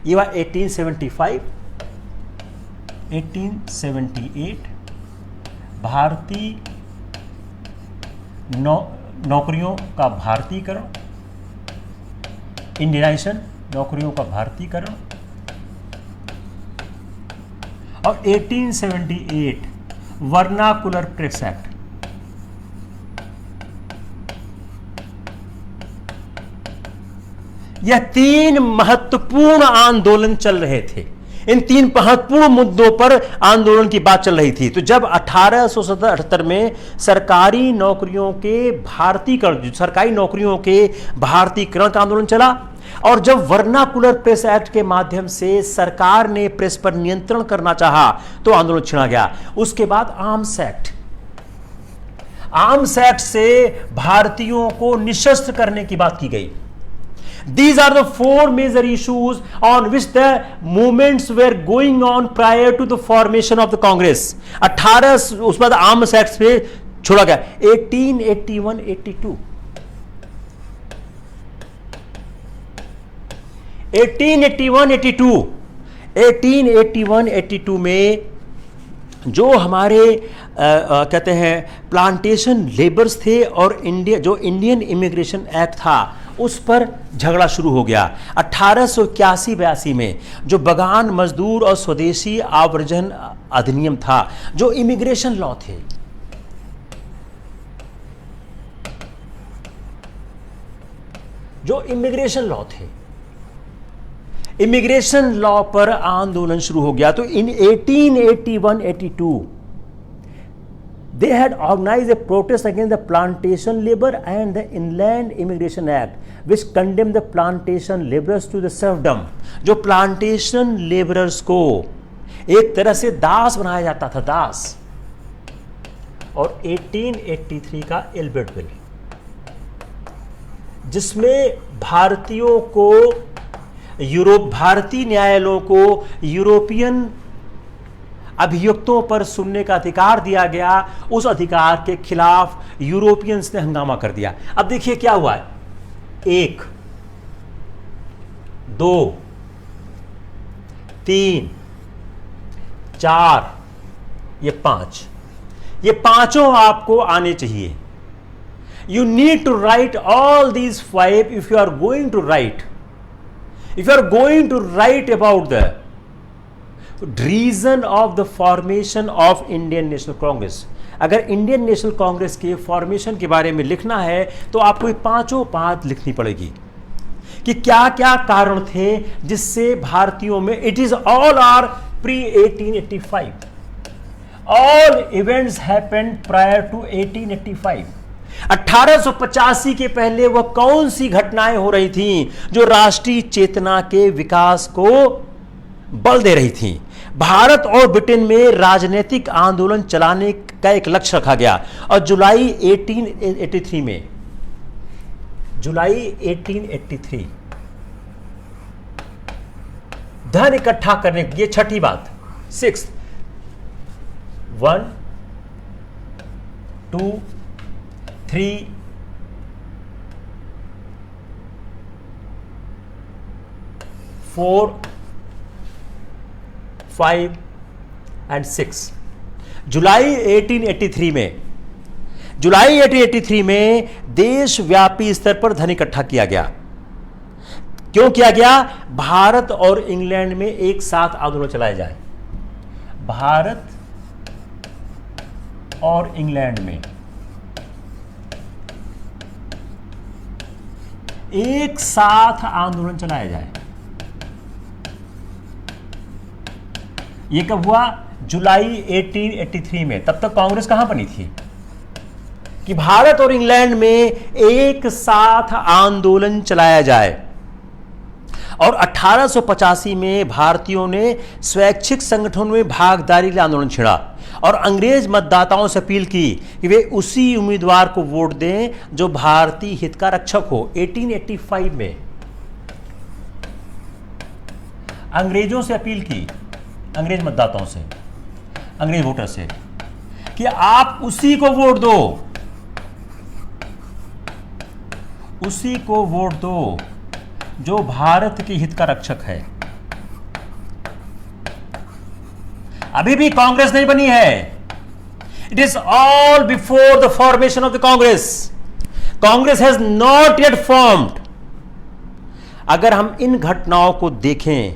ये हुआ 1875, 1878 भारतीय नौकरियों का भारतीकरण, इंडियनाइजेशन, नौकरियों का भारतीकरण, और 1878 वर्नाकुलर प्रेस एक्ट। यह तीन महत्वपूर्ण आंदोलन चल रहे थे। इन तीन महत्वपूर्ण मुद्दों पर आंदोलन की बात चल रही थी। तो जब 1878 में सरकारी नौकरियों के भारतीकरण का आंदोलन चला, और जब वर्नाकुलर प्रेस एक्ट के माध्यम से सरकार ने प्रेस पर नियंत्रण करना चाहा तो आंदोलन छिड़ा गया। उसके बाद आर्म्स एक्ट से भारतीयों को निशस्त्र करने की बात की गई। These are the four major issues on which the movements were going on prior to the formation of the Congress. 18 उस बाद आर्म्स एक्ट पे छोड़ा गया। 1881-82 1881-82 1881-82 में जो हमारे कहते हैं प्लांटेशन लेबर्स थे और जो इंडियन इमिग्रेशन एक्ट था उस पर झगड़ा शुरू हो गया। 1881-82 में जो बगान मजदूर और स्वदेशी आवर्जन अधिनियम था, जो इमिग्रेशन लॉ थे, इमिग्रेशन लॉ पर आंदोलन शुरू हो गया। तो इन 1881-82 they had organized a protest against the plantation labor and the Inland Immigration Act, which condemned the plantation laborers to the serfdom। जो प्लांटेशन लेबरर्स को एक तरह से दास बनाया जाता था, दास। और 1883 का एल्बर्ट बिल, जिसमें भारतीयों को भारतीय न्यायालयों को यूरोपियन अभियुक्तों पर सुनने का अधिकार दिया गया, उस अधिकार के खिलाफ यूरोपियंस ने हंगामा कर दिया। अब देखिए क्या हुआ है, 1, 2, 3, 4, ये 5, ये पांचों आपको आने चाहिए। You need to write all these 5 if you are going to write. If you are going to write about the reason of the formation of Indian National Congress, अगर इंडियन नेशनल कांग्रेस के फॉर्मेशन के बारे में लिखना है तो आपको ये पांचों बात लिखनी पड़ेगी कि क्या क्या कारण थे जिससे भारतीयों में, it is all are pre 1885, all events happened prior to 1885। 1885 के पहले वह कौन सी घटनाएं हो रही थीं जो राष्ट्रीय चेतना के विकास को बल दे रही थीं। भारत और ब्रिटेन में राजनीतिक आंदोलन चलाने का एक लक्ष्य रखा गया और जुलाई 1883 धन इकट्ठा करने, ये छठी बात, 6, 1, 2, 3, 4, 5 and 6। जुलाई 1883 में देशव्यापी स्तर पर धन इकट्ठा किया गया। क्यों किया गया? भारत और इंग्लैंड में एक साथ आंदोलन चलाया जाए। भारत और इंग्लैंड में एक साथ आंदोलन चलाया जाए। यह कब हुआ? जुलाई 1883 में। तब तक कांग्रेस कहां बनी थी कि भारत और इंग्लैंड में एक साथ आंदोलन चलाया जाए। और 1885 में भारतीयों ने स्वैच्छिक संगठनों में भागीदारी के लिए आंदोलन छेड़ा और अंग्रेज मतदाताओं से अपील की कि वे उसी उम्मीदवार को वोट दें जो भारतीय हित का रक्षक हो। 1885 में अंग्रेजों से अपील की, अंग्रेज मतदाताओं से, अंग्रेज वोटर से, कि आप उसी को वोट दो, उसी को वोट दो जो भारत के हित का रक्षक है। अभी भी कांग्रेस नहीं बनी है। It is all before the formation of the Congress. Congress has not yet formed. अगर हम इन घटनाओं को देखें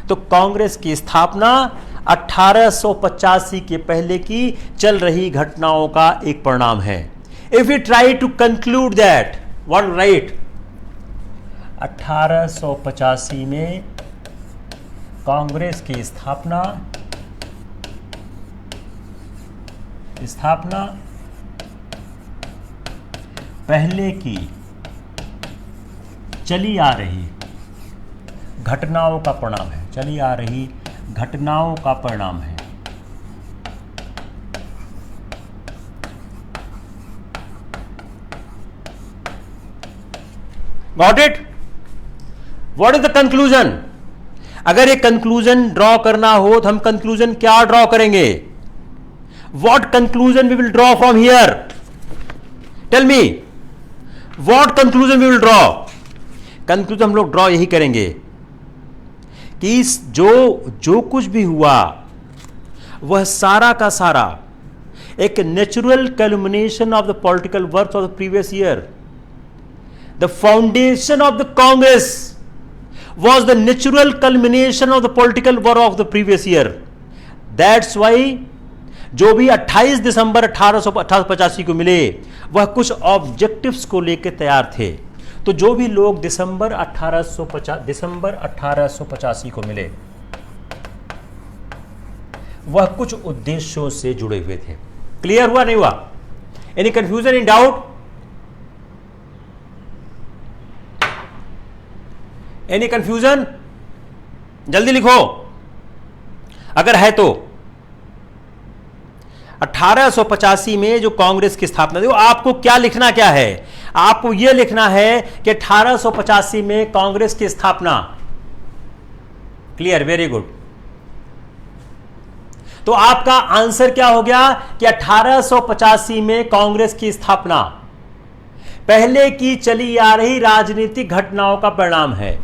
तो कांग्रेस की स्थापना 1885 के पहले की चल रही घटनाओं का एक परिणाम है। If you try to conclude that, what right? 1885 में कांग्रेस की स्थापना पहले की चली आ रही घटनाओं का परिणाम है। चली आ रही घटनाओं का परिणाम है। Got it? What is the conclusion? अगर ये कंक्लूजन ड्रॉ करना हो तो हम कंक्लूजन क्या ड्रॉ करेंगे? What conclusion we will draw from here? Tell me, what conclusion we will draw? Conclusion हम लोग ड्रॉ यही करेंगे कि जो कुछ भी हुआ वह सारा का सारा एक natural culmination of the political work of the previous year. The foundation of the Congress was the natural culmination of the political work of the previous year. That's why जो भी 28 दिसंबर 1885 को मिले वह कुछ ऑब्जेक्टिव्स को लेकर तैयार थे. तो जो भी लोग दिसंबर 1885 को मिले वह कुछ उद्देश्यों से जुड़े हुए थे. क्लियर हुआ नहीं हुआ? Any confusion, in doubt? Any confusion? जल्दी लिखो अगर है तो. 1885 में जो कांग्रेस की स्थापना थी, आपको क्या लिखना क्या है? आपको यह लिखना है कि 1885 में कांग्रेस की स्थापना. Clear, very good. तो आपका आंसर क्या हो गया कि 1885 में कांग्रेस की स्थापना पहले की चली आ रही राजनीतिक घटनाओं का परिणाम है.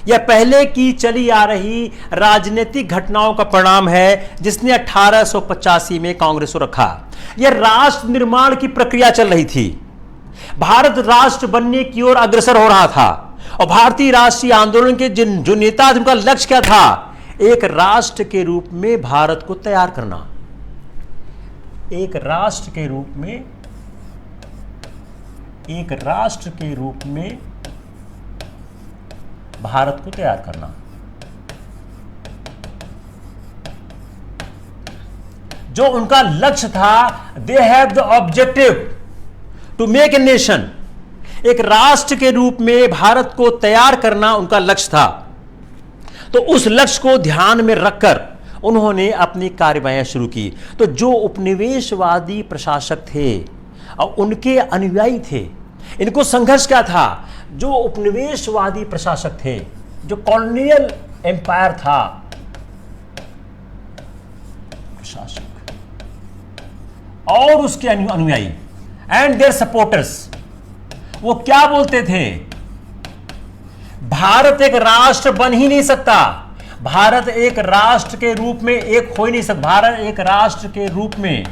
यह पहले की चली आ रही राजनीतिक घटनाओं का परिणाम है जिसने 1885 में कांग्रेस को रखा. यह राष्ट्र निर्माण की प्रक्रिया चल रही थी. भारत राष्ट्र बनने की ओर अग्रसर हो रहा था और भारतीय राष्ट्रीय आंदोलन के जो नेता थे उनका लक्ष्य क्या था? एक राष्ट्र के रूप में भारत को तैयार करना. एक राष्ट्र के रूप में भारत को तैयार करना. जो उनका लक्ष्य था, they have the objective to make a nation. एक राष्ट्र के रूप में भारत को तैयार करना उनका लक्ष्य था. तो उस लक्ष्य को ध्यान में रखकर उन्होंने अपनी कार्यवाहियां शुरू की. तो जो उपनिवेशवादी प्रशासक थे और उनके अनुयायी थे, इनको संघर्ष क्या था? जो उपनिवेशवादी प्रशासक थे, जो कॉलोनियल एम्पायर था, प्रशासक और उसके अनुयायी एंड देयर सपोर्टर्स, वो क्या बोलते थे? भारत एक राष्ट्र बन ही नहीं सकता. भारत एक राष्ट्र के रूप में एक हो ही नहीं सकता. भारत एक राष्ट्र के रूप में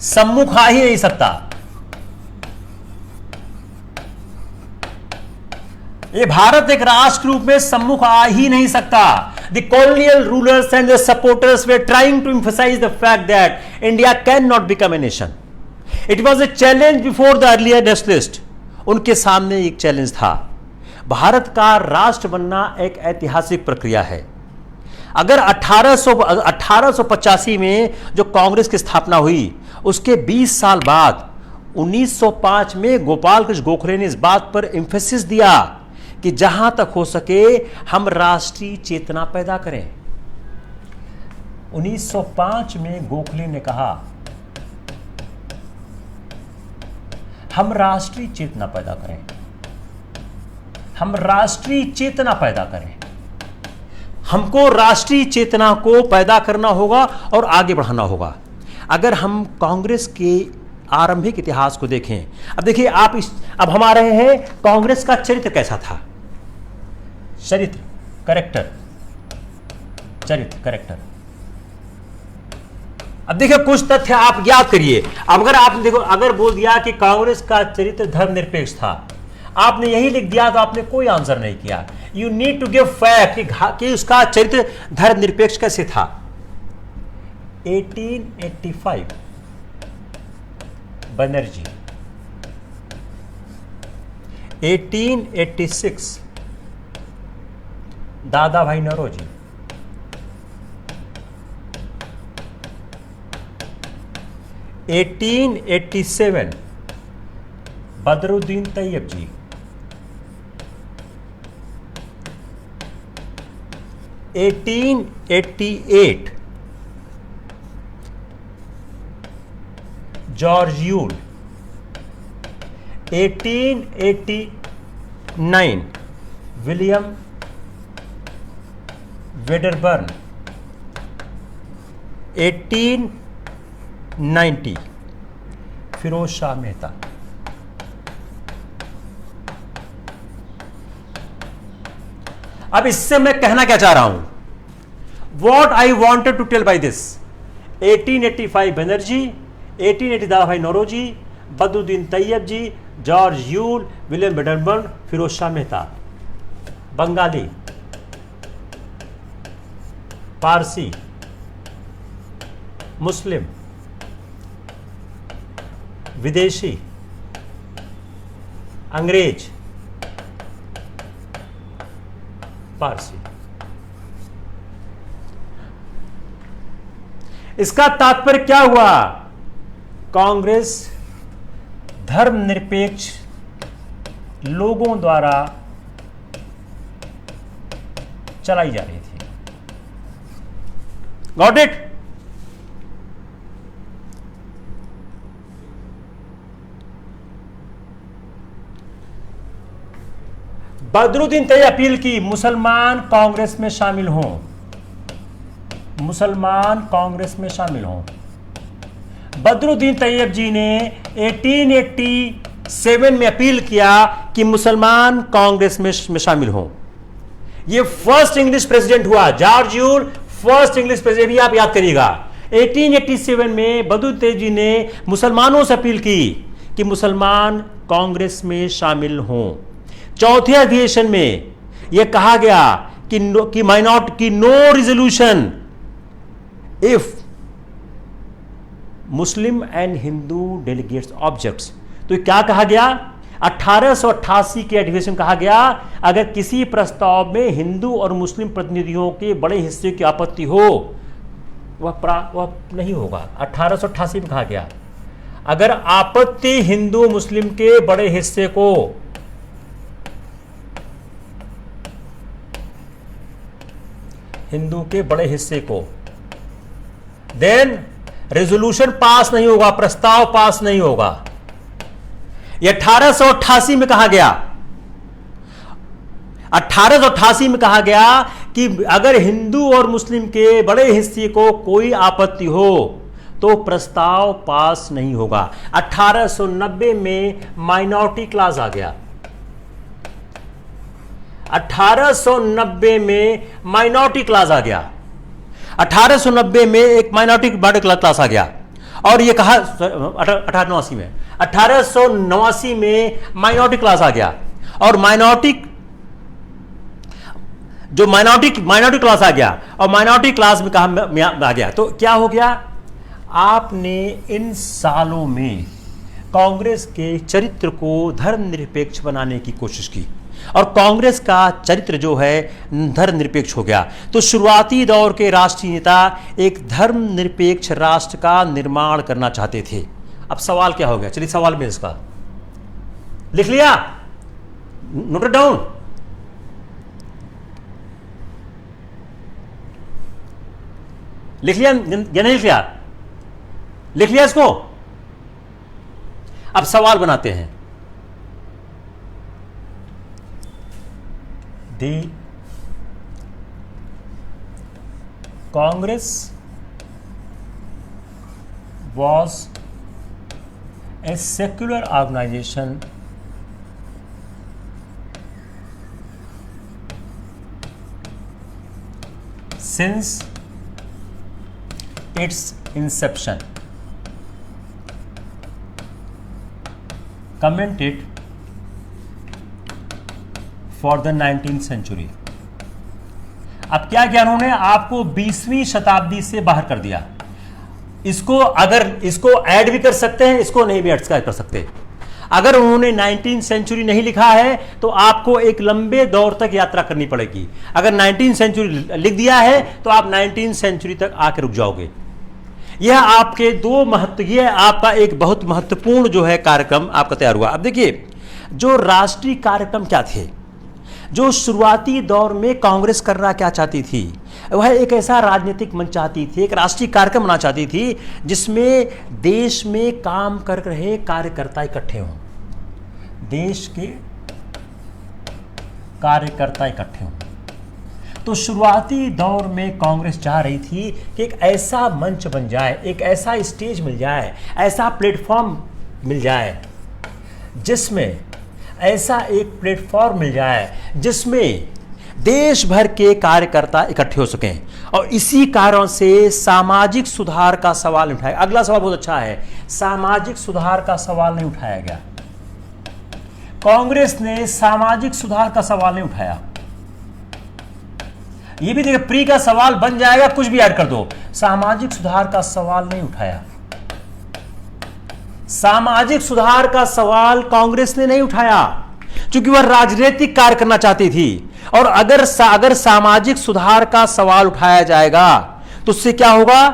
सम्मुख आ ही नहीं सकता. ये भारत एक राष्ट्र के रूप में सम्मुख आ ही नहीं सकता. The colonial rulers and the supporters were trying to emphasise the fact that India can not become a nation. It was a challenge before the earlier nationalist. उनके सामने एक चैलेंज था. भारत का राष्ट्र बनना एक ऐतिहासिक प्रक्रिया है. अगर 1885 में जो कांग्रेस की स्थापना हुई, उसके 20 साल बाद 1905 में गोपाल कृष्ण गोखले ने इस बात पर एम्फेसिस दिया कि जहां तक हो सके हम राष्ट्रीय चेतना पैदा करें. 1905 में गोखले ने कहा हम राष्ट्रीय चेतना पैदा करें. हम राष्ट्रीय चेतना पैदा करें. हमको राष्ट्रीय चेतना को पैदा करना होगा और आगे बढ़ाना होगा. अगर हम कांग्रेस के आरंभिक इतिहास को देखें, अब देखिए आप अब हम आ रहे हैं कांग्रेस का चरित्र कैसा था. चरित्र, कैरेक्टर, अब देखिए कुछ तथ्य आप याद करिए. अगर आपने देखो, अगर बोल दिया कि कांग्रेस का चरित्र धर्मनिरपेक्ष था, आपने यही लिख दिया तो आपने कोई आंसर नहीं किया. You need to give fact कि उसका चरित्र धर्मनिरपेक्ष कैसे था. 1885 Banerjee, 1886 Dada Bhai Naoroji, 1887 Badruddin Tyabji, 1888 George Yule, 1889 William Wedderburn, 1890 Firoz Shah Mehta. अब इससे मैं कहना क्या चाह रहा हूं, what I wanted to tell by this, 1885 Banerjee, 1880 Dadabhai Naoroji, Badruddin Tyabji, George Yule, William Wedderburn, Firoz Shah Mehta, Bengali, Parsi, Muslim, विदेशी, अंग्रेज, पारसी। इसका तात्पर्य क्या हुआ, कांग्रेस धर्मनिरपेक्ष लोगों द्वारा चलाई जा रही थी। Got it? Badruddin Tayyab appeal की मुसलमान कांग्रेस में शामिल हों, मुसलमान कांग्रेस में शामिल हों। बदरुद्दीन तैयब जी ने 1887 में अपील किया कि मुसलमान कांग्रेस में शामिल हों। यह फर्स्ट इंग्लिश प्रेसिडेंट हुआ, George Yule first English president, भी आप याद करिएगा। 1887 में बदरुद्दीन तैयब जी ने मुसलमानों से अपील की कि मुसलमान कांग्रेस में शामिल हों। चौथे अधिवेशन में यह कहा गया कि माइनॉरिटी की no resolution if Muslim and Hindu delegates objects. तो क्या कहा गया, 1888 के अधिवेशन कहा गया, अगर किसी प्रस्ताव में हिंदू और मुस्लिम प्रतिनिधियों के बड़े हिस्से की आपत्ति हो वह नहीं होगा। 1888 में कहा गया, अगर आपत्ति हिंदू मुस्लिम के बड़े हिस्से को देन रेजोल्यूशन पास नहीं होगा, प्रस्ताव पास नहीं होगा। यह 1888 में कहा गया। 1888 में कहा गया कि अगर हिंदू और मुस्लिम के बड़े हिस्से को कोई आपत्ति हो तो प्रस्ताव पास नहीं होगा। 1890 में माइनॉरिटी क्लास आ गया। 1890 में माइनॉरिटी क्लास आ गया। 1890 में एक माइनॉरिटी क्लास आ गया और ये कहा 1889 में 1889 में माइनॉरिटी क्लास आ गया और माइनॉरिटी क्लास आ गया और माइनॉरिटी क्लास में कहा आ गया। तो क्या हो गया, आपने इन सालों में कांग्रेस के चरित्र को धर्मनिरपेक्ष बनाने की कोशिश की और कांग्रेस का चरित्र जो है धर्मनिरपेक्ष हो गया। तो शुरुआती दौर के राष्ट्रीय नेता एक धर्मनिरपेक्ष राष्ट्र का निर्माण करना चाहते थे। अब सवाल क्या हो गया, चलिए सवाल में इसका लिख लिया, नोट डाउन। लिख लिया या नहीं लिख लिया? लिख लिया इसको। अब सवाल बनाते हैं। The Congress was a secular organization since its inception. Commented for the 19th century. अब क्या किया उन्होंने, आपको 20वीं शताब्दी से बाहर कर दिया। इसको ऐड भी कर सकते हैं, इसको नहीं भी ऐड कर सकते। अगर उन्होंने 19th सेंचुरी नहीं लिखा है तो आपको एक लंबे दौर तक यात्रा करनी पड़ेगी। अगर 19th सेंचुरी लिख दिया है तो आप 19th सेंचुरी तक आके रुक जाओगे। यह आपके यह आपका एक बहुत महत्वपूर्ण जो है कार्यक्रम आपका तैयार हुआ। अब देखिए, जो राष्ट्रीय कार्यक्रम क्या थे, जो शुरुआती दौर में कांग्रेस करना क्या चाहती थी, वह एक ऐसा राजनीतिक मंच चाहती थी, एक राष्ट्रीय कार्यक्रम बनाना चाहती थी जिसमें देश में काम कर रहे कार्यकर्ता इकट्ठे हों, देश के कार्यकर्ता इकट्ठे हों। तो शुरुआती दौर में कांग्रेस चाह रही थी कि एक ऐसा मंच बन जाए, एक ऐसा स्टेज मिल जाए, ऐसा प्लेटफॉर्म मिल जाए जिसमें जिसमें देश भर के कार्यकर्ता इकट्ठे हो सकें, और इसी कारण से सामाजिक सुधार का सवाल नहीं उठाया। अगला सवाल बहुत अच्छा है, सामाजिक सुधार का सवाल नहीं उठाया गया। कांग्रेस ने सामाजिक सुधार का सवाल नहीं उठाया। ये भी देखिए, प्री का सवाल बन जाएगा, कुछ भी ऐड कर दो। सामाजिक सुधार का सवाल नहीं उठाया। सामाजिक सुधार का सवाल कांग्रेस ने नहीं उठाया, क्योंकि वह राजनीतिक कार्य करना चाहती थी। और अगर सामाजिक सुधार का सवाल उठाया जाएगा तो उससे क्या होगा,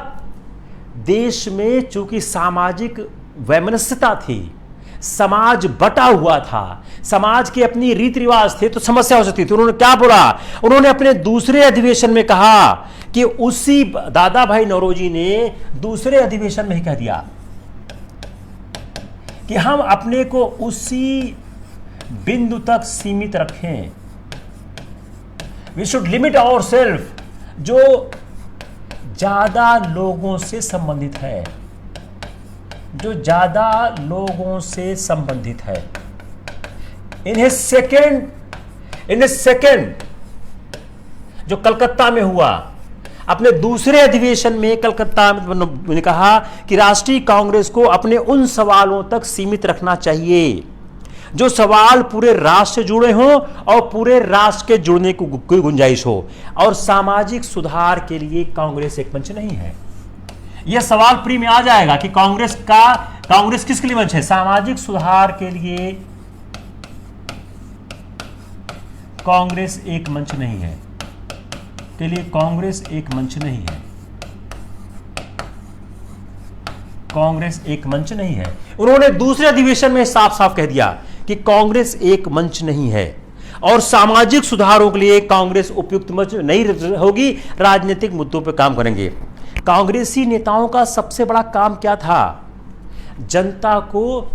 देश में चूंकि सामाजिक वैमनस्यता थी, समाज बटा हुआ था, समाज के अपनी रीति रिवाज थे, तो समस्या हो सकती थी। उन्होंने क्या बोला, उन्होंने अपने दूसरे अधिवेशन में कहा कि उसी दादा भाई नौरोजी ने दूसरे अधिवेशन में ही कह दिया कि हम अपने को उसी बिंदु तक सीमित रखें, we should limit our self, जो ज्यादा लोगों से संबंधित है, जो ज्यादा लोगों से संबंधित है। इन ए सेकेंड जो कलकत्ता में हुआ, अपने दूसरे अधिवेशन में कलकत्ता में कहा कि राष्ट्रीय कांग्रेस को अपने उन सवालों तक सीमित रखना चाहिए जो सवाल पूरे राष्ट्र से जुड़े हों और पूरे राष्ट्र के जुड़ने की कोई गुंजाइश हो, और सामाजिक सुधार के लिए कांग्रेस एक मंच नहीं है। यह सवाल प्री में आ जाएगा कि कांग्रेस किसके लिए मंच है, सामाजिक सुधार के लिए कांग्रेस एक मंच नहीं है, के लिए कांग्रेस एक मंच नहीं है, कांग्रेस एक मंच नहीं है। उन्होंने दूसरे अधिवेशन में साफ साफ कह दिया कि कांग्रेस एक मंच नहीं है, और सामाजिक सुधारों के लिए कांग्रेस उपयुक्त मंच नहीं होगी, राजनीतिक मुद्दों पर काम करेंगे। कांग्रेसी नेताओं का सबसे बड़ा काम क्या था, जनता को,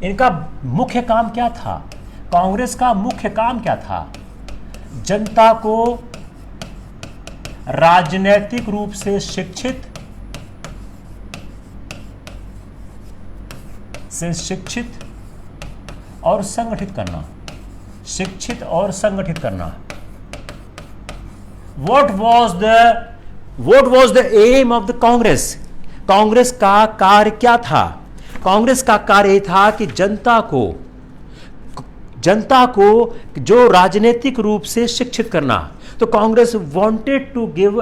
इनका मुख्य काम क्या था, कांग्रेस का मुख्य काम क्या था, जनता को राजनीतिक रूप से शिक्षित और संगठित करना, शिक्षित और संगठित करना। What was the aim of the Congress? Congress का कार्य क्या था? कांग्रेस का कार्य था कि जनता को जो राजनीतिक रूप से शिक्षित करना। तो Congress wanted to give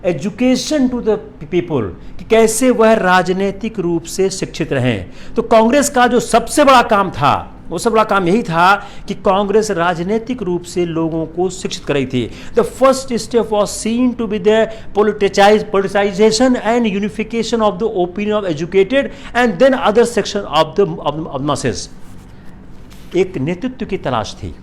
education to the people, कि कैसे वह राजनीतिक रूप से शिक्षित रहें। तो कांग्रेस का जो सबसे बड़ा काम था, वो सबसे बड़ा काम यही था कि कांग्रेस राजनीतिक रूप से लोगों को शिक्षित कर रही थी। The first step was seen to be the politicisation and unification of the opinion of educated and then other section of the masses. एक नेतृत्व की तलाश थी,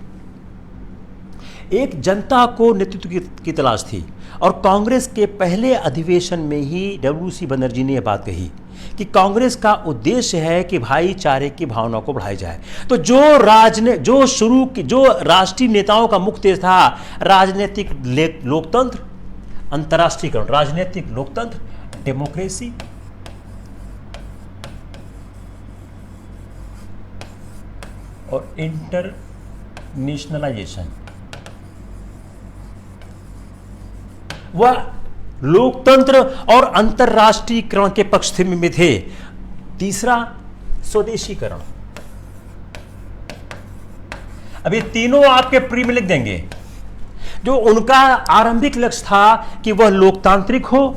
एक जनता को नेतृत्व की तलाश थी। और कांग्रेस के पहले अधिवेशन में ही डब्ल्यू.सी. बनर्जी ने यह बात कही कि कांग्रेस का उद्देश्य है कि भाईचारे की भावना को बढ़ाई जाए। तो जो राष्ट्रीय नेताओं का मुख्य उद्देश्य था, राजनीतिक लोकतंत्र, अंतर्राष्ट्रीयकरण, राजनीतिक लोकतंत्र, डेमोक्रेसी, और इंटरनेशनलाइजेशन, वह लोकतंत्र और अंतर्राष्ट्रीयकरण के पक्ष में थे। तीसरा, स्वदेशीकरण। अब ये तीनों आपके प्री में लिख देंगे। जो उनका आरंभिक लक्ष्य था कि वह लोकतांत्रिक हो,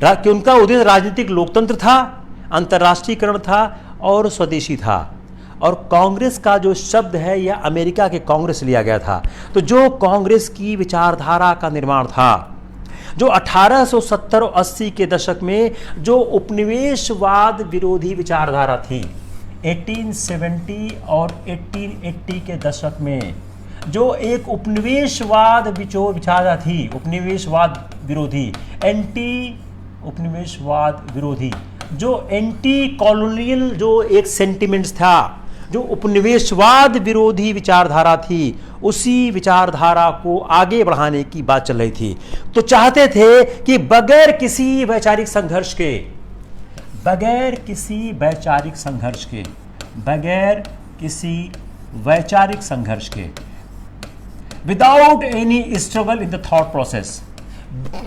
कि उनका उद्देश्य राजनीतिक लोकतंत्र था, अंतर्राष्ट्रीयकरण था और स्वदेशी था। और कांग्रेस का जो शब्द है यह अमेरिका के कांग्रेस लिया गया था। तो जो कांग्रेस की विचारधारा का निर्माण था, जो 1870 और 80 के दशक में जो उपनिवेशवाद विरोधी विचारधारा थी, 1870 और 1880 के दशक में जो एक उपनिवेशवाद विचारधारा थी, उपनिवेशवाद विरोधी, उपनिवेशवाद विरोधी, जो एंटी कॉलोनियल जो एक सेंटिमेंट्स था, जो उपनिवेशवाद विरोधी विचारधारा थी, उसी विचारधारा को आगे बढ़ाने की बात चल रही थी। तो चाहते थे कि बगैर किसी वैचारिक संघर्ष के without any struggle in the thought process,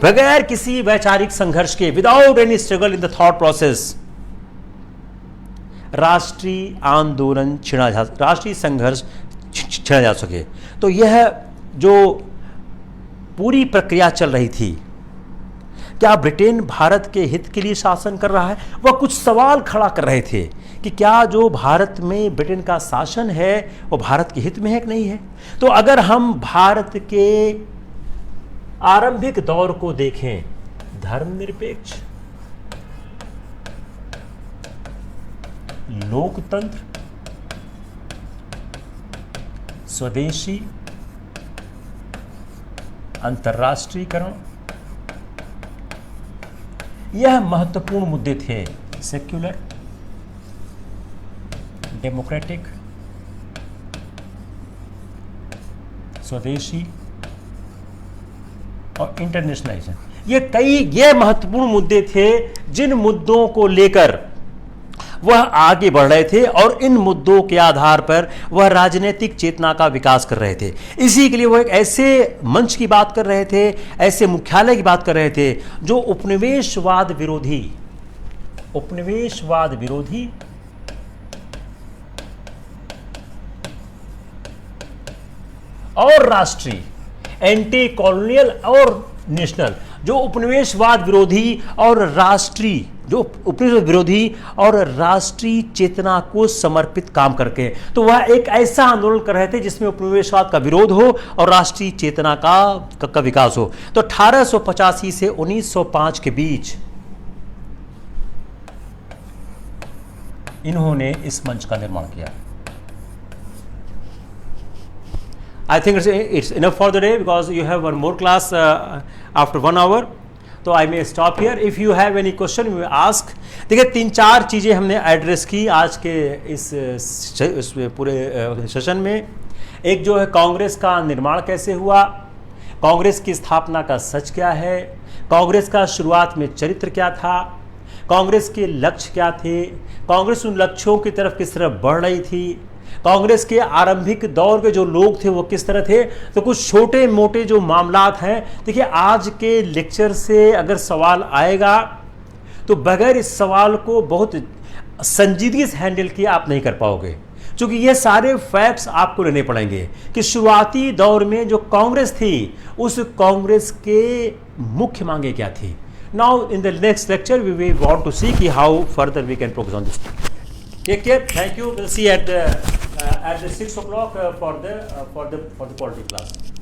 बगैर किसी वैचारिक संघर्ष के, without any struggle in the thought process, राष्ट्रीय आंदोलन छिड़ा जा, राष्ट्रीय संघर्ष छिड़ा जा सके। तो यह जो पूरी प्रक्रिया चल रही थी, क्या ब्रिटेन भारत के हित के लिए शासन कर रहा है? वह कुछ सवाल खड़ा कर रहे थे कि क्या जो भारत में ब्रिटेन का शासन है वो भारत के हित में है कि नहीं है। तो अगर हम भारत के आरंभिक दौर को देखें, धर्मनिरपेक्ष, लोकतंत्र, स्वदेशी, अंतर्राष्ट्रीयकरण, यह महत्वपूर्ण मुद्दे थे। सेक्युलर, डेमोक्रेटिक, स्वदेशी और इंटरनेशनलाइजेशन, ये महत्वपूर्ण मुद्दे थे जिन मुद्दों को लेकर वह आगे बढ़ रहे थे और इन मुद्दों के आधार पर वह राजनीतिक चेतना का विकास कर रहे थे। इसी के लिए वह एक ऐसे मंच की बात कर रहे थे, ऐसे मुख्यालय की बात कर रहे थे जो उपनिवेशवाद विरोधी और राष्ट्रीय, एंटी कॉलोनियल और नेशनल, जो उपनिवेशवाद विरोधी और राष्ट्रीय, जो उपनिवेश विरोधी और राष्ट्रीय चेतना को समर्पित काम करके, तो वह एक ऐसा आंदोलन कर रहे थे जिसमें उपनिवेशवाद का विरोध हो और राष्ट्रीय चेतना का विकास हो। तो 1885 से 1905 के बीच इन्होंने इस मंच का निर्माण किया। I think it's enough for the day because you have one more class after 1 hour. तो I may stop here. If you have any question, you may ask. देखिए 3-4 चीज़ें हमने एड्रेस की आज के इस पूरे सेशन में। एक जो है कांग्रेस का निर्माण कैसे हुआ, कांग्रेस की स्थापना का सच क्या है, कांग्रेस का शुरुआत में चरित्र क्या था, कांग्रेस के लक्ष्य क्या थे, कांग्रेस उन लक्ष्यों की तरफ किस तरह बढ़ रही थी, कांग्रेस के आरंभिक दौर के जो लोग थे वो किस तरह थे। तो कुछ छोटे मोटे जो मामलात हैं, देखिए आज के लेक्चर से अगर सवाल आएगा तो बगैर इस सवाल को बहुत संजीदगी से हैंडल किया आप नहीं कर पाओगे, क्योंकि ये सारे फैक्ट्स आपको लेने पड़ेंगे कि शुरुआती दौर में जो कांग्रेस थी उस कांग्रेस के मुख्य मांगे क्या थी। Now in the next lecture we want to see कि how further we can progress on this. Take care. Thank you. We'll see at the 6 o'clock for the quality class.